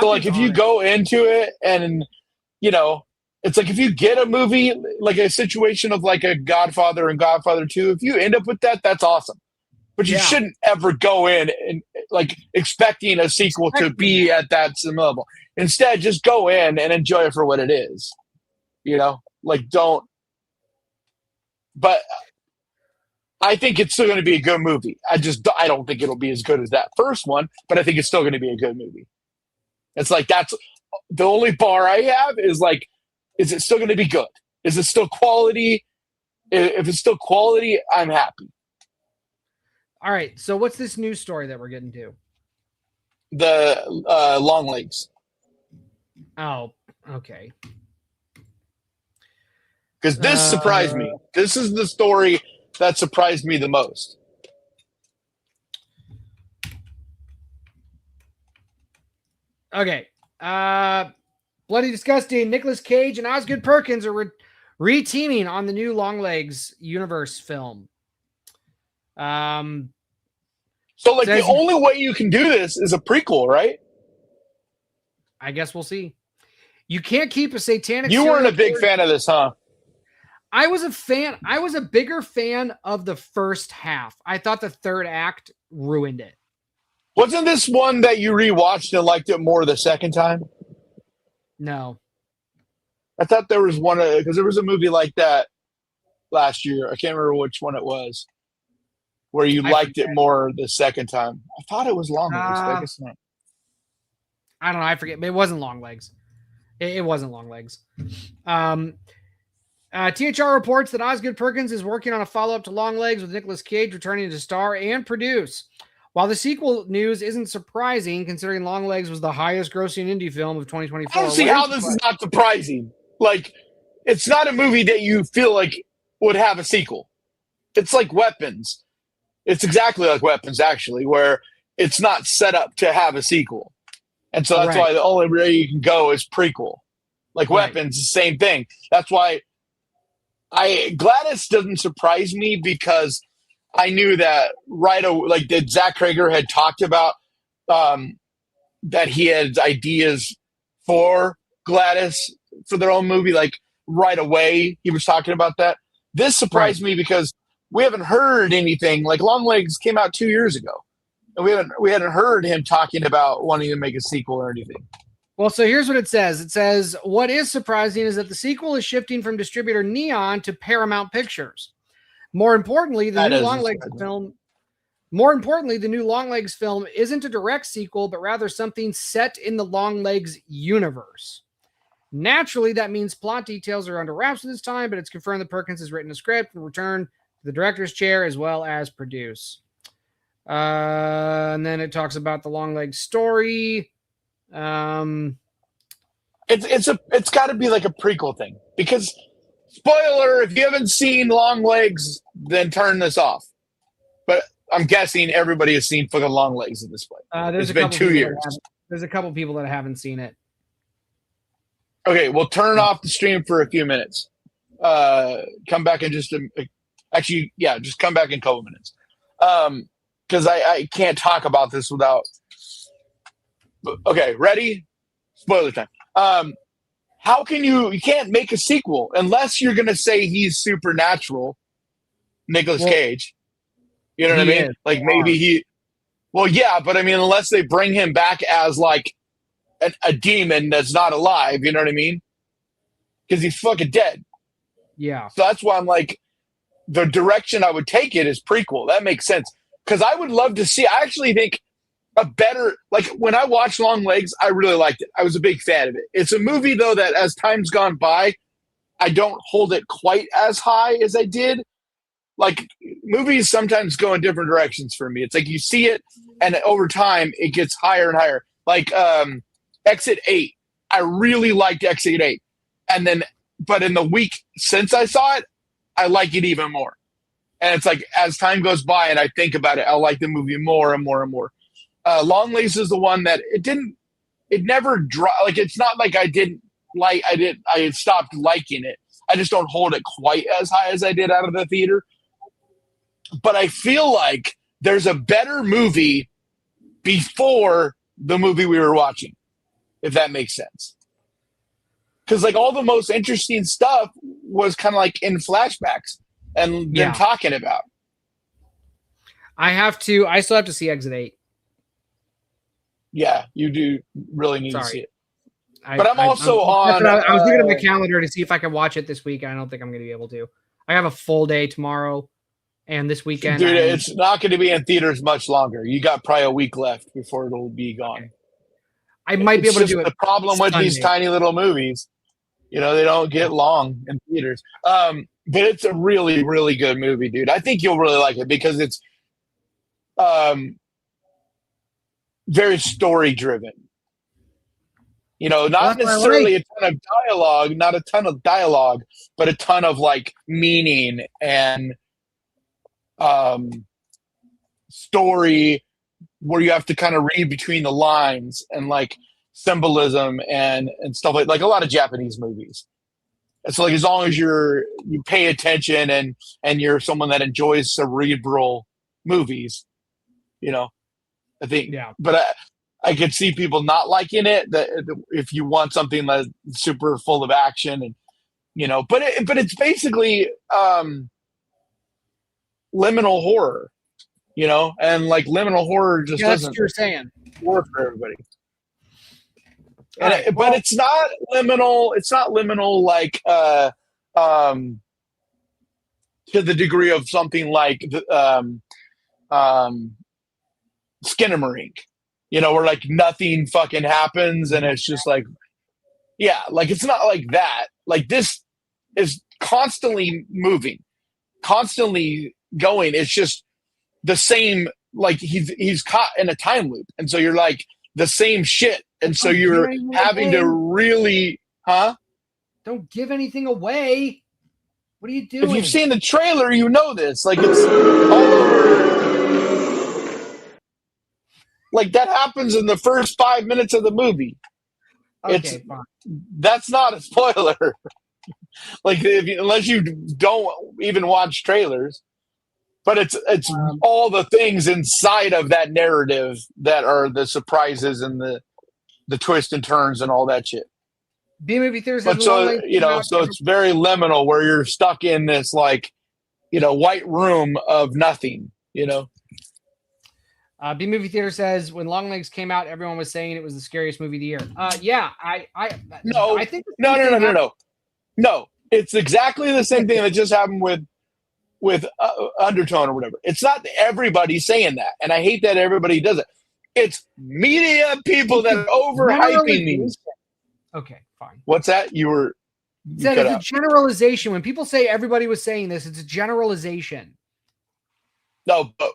So like if you go into it and it's like if you get a movie like a situation of like a Godfather and Godfather 2, if you end up with that, that's awesome. But you shouldn't ever go in and like expecting a sequel to be at that same level. Instead, just go in and enjoy it for what it is. Like don't. But I think it's still going to be a good movie. I don't think it'll be as good as that first one, but I think it's still going to be a good movie. It's like that's the only bar I have is like, is it still going to be good? Is it still quality? If it's still quality, I'm happy. All right. So what's this news story that we're getting to? The long legs. Oh, okay. Because this surprised me. This is the story that surprised me the most. Okay. Bloody Disgusting. Nicolas Cage and Osgood Perkins are re-teaming on the new Longlegs universe film. So like the only way you can do this is a prequel, right? I guess we'll see. You can't keep a satanic. You weren't a big fan of this, huh? I was a fan. I was a bigger fan of the first half. I thought the third act ruined it. Wasn't this one that you rewatched and liked it more the second time? No. I thought there was one, because there was a movie like that last year. I can't remember which one it was, where you liked it more the second time. I thought it was Longlegs, but I guess not. I don't know. I forget. But it wasn't Longlegs. It wasn't Longlegs. THR reports that Osgood Perkins is working on a follow-up to Longlegs with Nicolas Cage returning to star and produce. While the sequel news isn't surprising, considering Longlegs was the highest-grossing indie film of 2024. I don't see how this is not surprising. Like, it's not a movie that you feel like would have a sequel. It's like Weapons. It's exactly like Weapons, actually, where it's not set up to have a sequel. And so that's why the only way you can go is prequel. Like Weapons, the same thing. That's why Gladys doesn't surprise me, because I knew that right away, like that Zach Krager had talked about that he had ideas for Gladys for their own movie, like right away he was talking about that. This surprised me because we haven't heard anything. Like Longlegs came out 2 years ago, and we hadn't heard him talking about wanting to make a sequel or anything. Well, so here's what it says. It says, what is surprising is that the sequel is shifting from distributor Neon to Paramount Pictures. More importantly, the new Longlegs film isn't a direct sequel, but rather something set in the Longlegs universe. Naturally, that means plot details are under wraps at this time, but it's confirmed that Perkins has written a script and returned to the director's chair as well as produce. And then it talks about the Longlegs story. It's got to be like a prequel thing, because spoiler, if you haven't seen Longlegs, then turn this off. But I'm guessing everybody has seen fucking Longlegs at this point. It's been 2 years. There's a couple people that haven't seen it. Okay, well, turn off the stream for a few minutes. Come back in just just come back in a couple minutes. Because I can't talk about this without. Okay, ready? Spoiler time. How can you can't make a sequel unless you're going to say he's supernatural, Nicolas Cage. You know what I mean? Like maybe well, yeah, but I mean, unless they bring him back as like a demon that's not alive, you know what I mean? Because he's fucking dead. Yeah. So that's why I'm like, the direction I would take it is prequel. That makes sense. Because I would love to see, I actually think a better, like when I watched Longlegs, I really liked it. I was a big fan of it. It's a movie, though, that as time's gone by, I don't hold it quite as high as I did. Like, movies sometimes go in different directions for me. It's like you see it, and over time, it gets higher and higher. Like, Exit 8. I really liked Exit 8. And then, but in the week since I saw it, I like it even more. And it's like, as time goes by and I think about it, I like the movie more and more and more. Longlegs is the one that it never dropped. Like, it's not like I stopped liking it. I just don't hold it quite as high as I did out of the theater. But I feel like there's a better movie before the movie we were watching, if that makes sense. Because like all the most interesting stuff was kind of like in flashbacks and them talking about. I still have to see Exit 8. Yeah, you do really need to see it. I was looking at my calendar to see if I can watch it this week, and I don't think I'm going to be able to. I have a full day tomorrow and this weekend. Dude, it's not going to be in theaters much longer. You got probably a week left before it'll be gone. Okay. I might be able to do it. The problem with these tiny little movies, they don't get long in theaters. But it's a really, really good movie, dude. I think you'll really like it because it's very story driven. Not necessarily a ton of dialogue, but a ton of like meaning and story where you have to kind of read between the lines and like symbolism and stuff like a lot of Japanese movies. It's like as long as you pay attention and you're someone that enjoys cerebral movies, I think. Yeah. But I could see people not liking it. That if you want something that's super full of action and but it's basically liminal horror, and like liminal horror just doesn't what you're saying. Work for everybody. But it's not liminal. It's not liminal like to the degree of something like Skinamarink, where like nothing fucking happens and it's just like, yeah, like it's not like that. Like this is constantly moving, constantly going. It's just the same. Like he's caught in a time loop, and so you're like the same shit, and so you're having to really, Don't give anything away. What are you doing? If you've seen the trailer, you know this. Like, it's all over. Like, that happens in the first 5 minutes of the movie. Okay, fine. That's not a spoiler. Like, unless you don't even watch trailers. But it's all the things inside of that narrative that are the surprises and the twists and turns and all that shit. B Movie Theater says, But so, so it's very liminal where you're stuck in this, like, white room of nothing, B Movie Theater says, when Longlegs came out, everyone was saying it was the scariest movie of the year. Yeah, I think no, it's exactly the same thing that just happened with Undertone or whatever. It's not everybody saying that, and I hate that everybody does it. It's media people that are overhyping these. Okay, fine. What's that? It's a generalization. When people say everybody was saying this, it's a generalization. No, but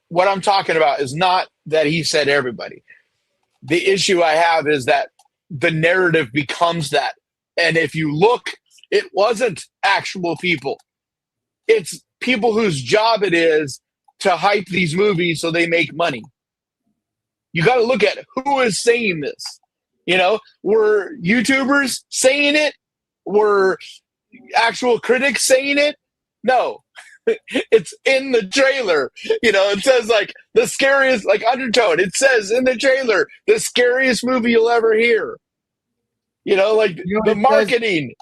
what I'm talking about is not that he said everybody. The issue I have is that the narrative becomes that. And if you look, it wasn't actual people. It's people whose job it is to hype these movies so they make money. You got to look at who is saying this. Were YouTubers saying it? Were actual critics saying it? No. It's in the trailer. It says, like, the scariest, like Undertone. It says in the trailer, the scariest movie you'll ever hear. The marketing.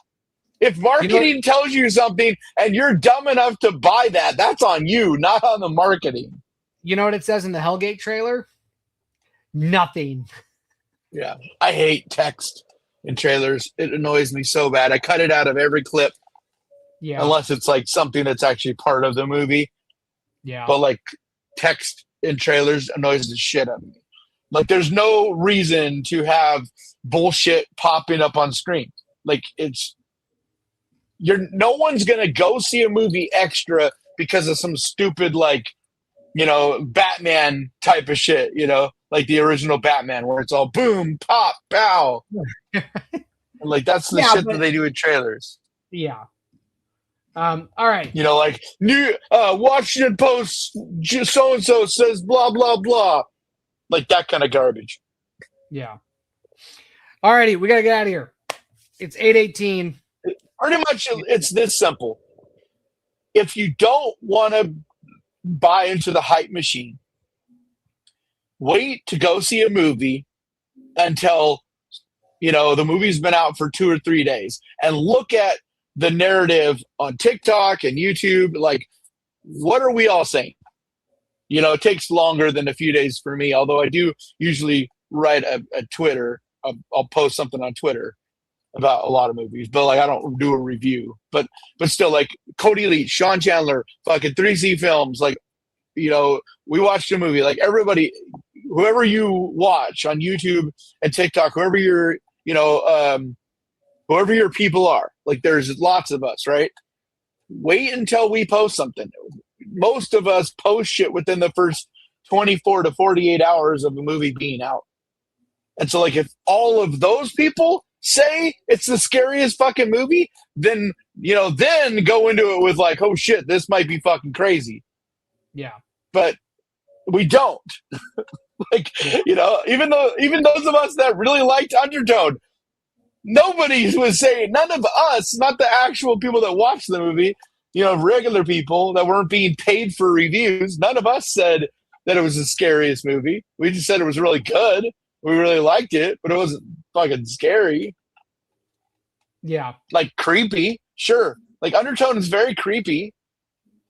If marketing tells you something and you're dumb enough to buy that, that's on you, not on the marketing. You know what it says in the Hellgate trailer? Nothing. Yeah. I hate text in trailers. It annoys me so bad. I cut it out of every clip. Yeah. Unless it's like something that's actually part of the movie. Yeah. But like text in trailers annoys the shit out of me. Like, there's no reason to have bullshit popping up on screen. Like, no one's gonna go see a movie extra because of some stupid, like, Batman type of shit, like the original Batman where it's all boom, pop, pow. Like, that's the shit that they do in trailers. Yeah. All right. Like, new Washington Post so and so says blah blah blah, like that kind of garbage. Yeah. All righty, we gotta get out of here. It's 8:18. Pretty much, it's this simple. If you don't want to buy into the hype machine, wait to go see a movie until the movie's been out for 2 or 3 days, and look at the narrative on TikTok and YouTube. Like, what are we all saying? It takes longer than a few days for me, although I do usually write a Twitter. I'll post something on Twitter about a lot of movies, but like, I don't do a review, but still, like, Cody Leach, Sean Chandler, fucking 3C Films, like, we watched a movie. Like, everybody, whoever you watch on YouTube and TikTok, whoever your people are, like, there's lots of us, right? Wait until we post something. Most of us post shit within the first 24 to 48 hours of a movie being out. And so, like, if all of those people say it's the scariest fucking movie, then then go into it with, like, oh shit, this might be fucking crazy. Yeah. But we don't. Like, even those of us that really liked Undertone, nobody was saying, none of us, not the actual people that watched the movie, regular people that weren't being paid for reviews, none of us said that it was the scariest movie. We just said it was really good. We really liked it, but it wasn't fucking scary. Yeah. Like, creepy, sure. Like, Undertone is very creepy.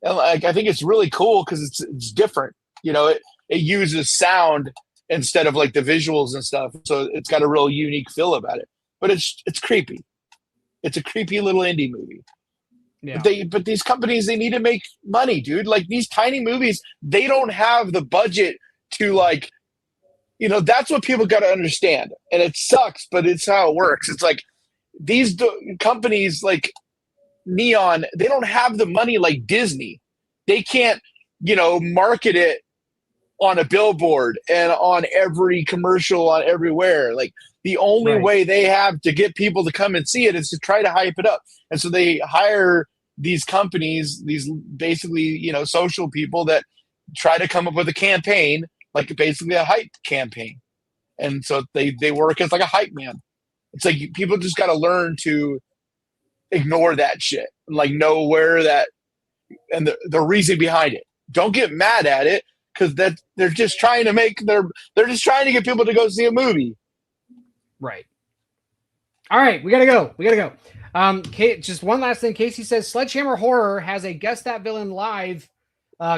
And, like, I think it's really cool because it's different. It uses sound instead of, like, the visuals and stuff. So it's got a real unique feel about it. But it's creepy. It's a creepy little indie movie. Yeah. But these companies, they need to make money, dude. Like, these tiny movies, they don't have the budget to, like, that's what people got to understand. And it sucks, but it's how it works. It's like these companies like Neon, they don't have the money like Disney. They can't, market it on a billboard and on every commercial on everywhere. Like the only way they have to get people to come and see it is to try to hype it up. And so they hire these companies, these basically, you know, social people that try to come up with a campaign, like basically a hype campaign. And so they work as like a hype man. It's like people just got to learn to ignore that shit and like know where that and the reason behind it. Don't get mad at it because that they're just trying to they're just trying to get people to go see a movie. Right. All right, we gotta go. Just one last thing. Casey says Sledgehammer Horror has a Guess That Villain live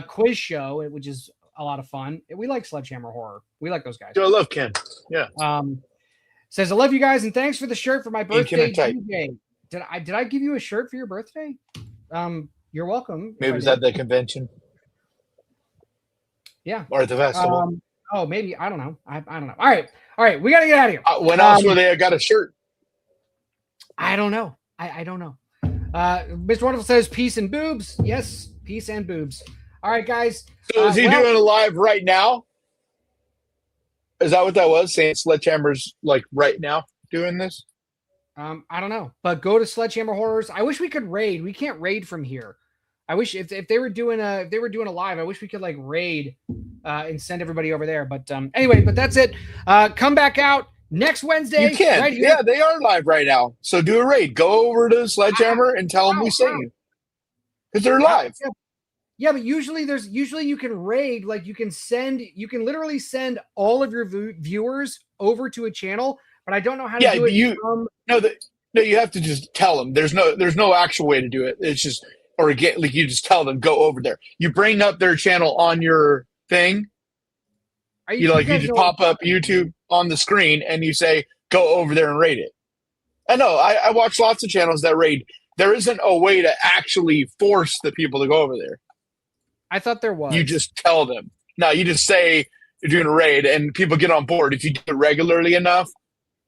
quiz show, which is a lot of fun. We like Sledgehammer Horror. We like those guys. I love Ken. Yeah. Says I love you guys and thanks for the shirt for my birthday. DJ. Did I give you a shirt for your birthday? You're welcome. Maybe it was at the convention. Yeah. Or at the festival. Oh, maybe. I don't know. I don't know. All right. We got to get out of here. When else were they got a shirt? I don't know. I don't know. Mr. Wonderful says peace and boobs. Yes, peace and boobs. All right, guys. So is he doing a live right now? Is that what that was? Saying Sledgehammer's like right now doing this? I don't know. But go to Sledgehammer Horrors. I wish we could raid. We can't raid from here. I wish if they were doing a live, I wish we could like raid and send everybody over there. But anyway, but that's it. Come back out next Wednesday. You can. Right here. Yeah, they are live right now. So do a raid. Go over to Sledgehammer and tell them we sent you. Because they're live. Yeah, but usually you can raid, like you can literally send all of your viewers over to a channel, but I don't know how to do it. You have to just tell them. There's no actual way to do it. It's just you just tell them go over there. You bring up their channel on your thing. You just pop up YouTube on the screen and you say go over there and raid it. I know. I watch lots of channels that raid. There isn't a way to actually force the people to go over there. I thought there was. You just tell them. No, you just say you're doing a raid and people get on board if you do it regularly enough.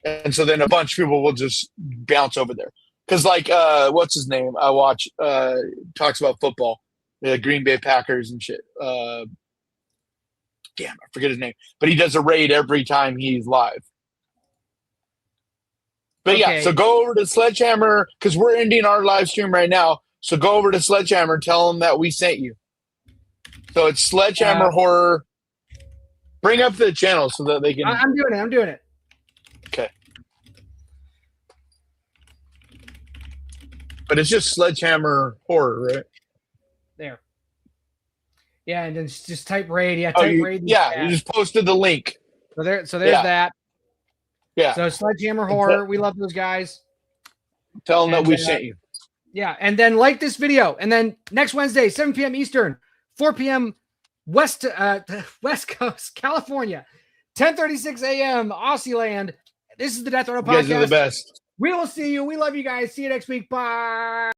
And so then a bunch of people will just bounce over there. Because like, what's his name? I watch, talks about football. The Green Bay Packers and shit. Damn, I forget his name. But he does a raid every time he's live. But yeah, so go over to Sledgehammer because we're ending our live stream right now. So go over to Sledgehammer, tell them that we sent you. So it's Sledgehammer Horror. Bring up the channel so that they can. I'm doing it. Okay. But it's just Sledgehammer Horror, right? There. Yeah, and then just type raid. Yeah, type raid. Yeah, you just posted the link. So there's that. Yeah. So Sledgehammer Horror, we love those guys. Tell them that we sent you. Yeah, and then like this video, and then next Wednesday, 7 p.m. Eastern, 4 p.m. West Coast, California, 10:36 a.m. Aussie land. This is the Death Rattle Podcast. You guys are the best. We will see you. We love you guys. See you next week. Bye.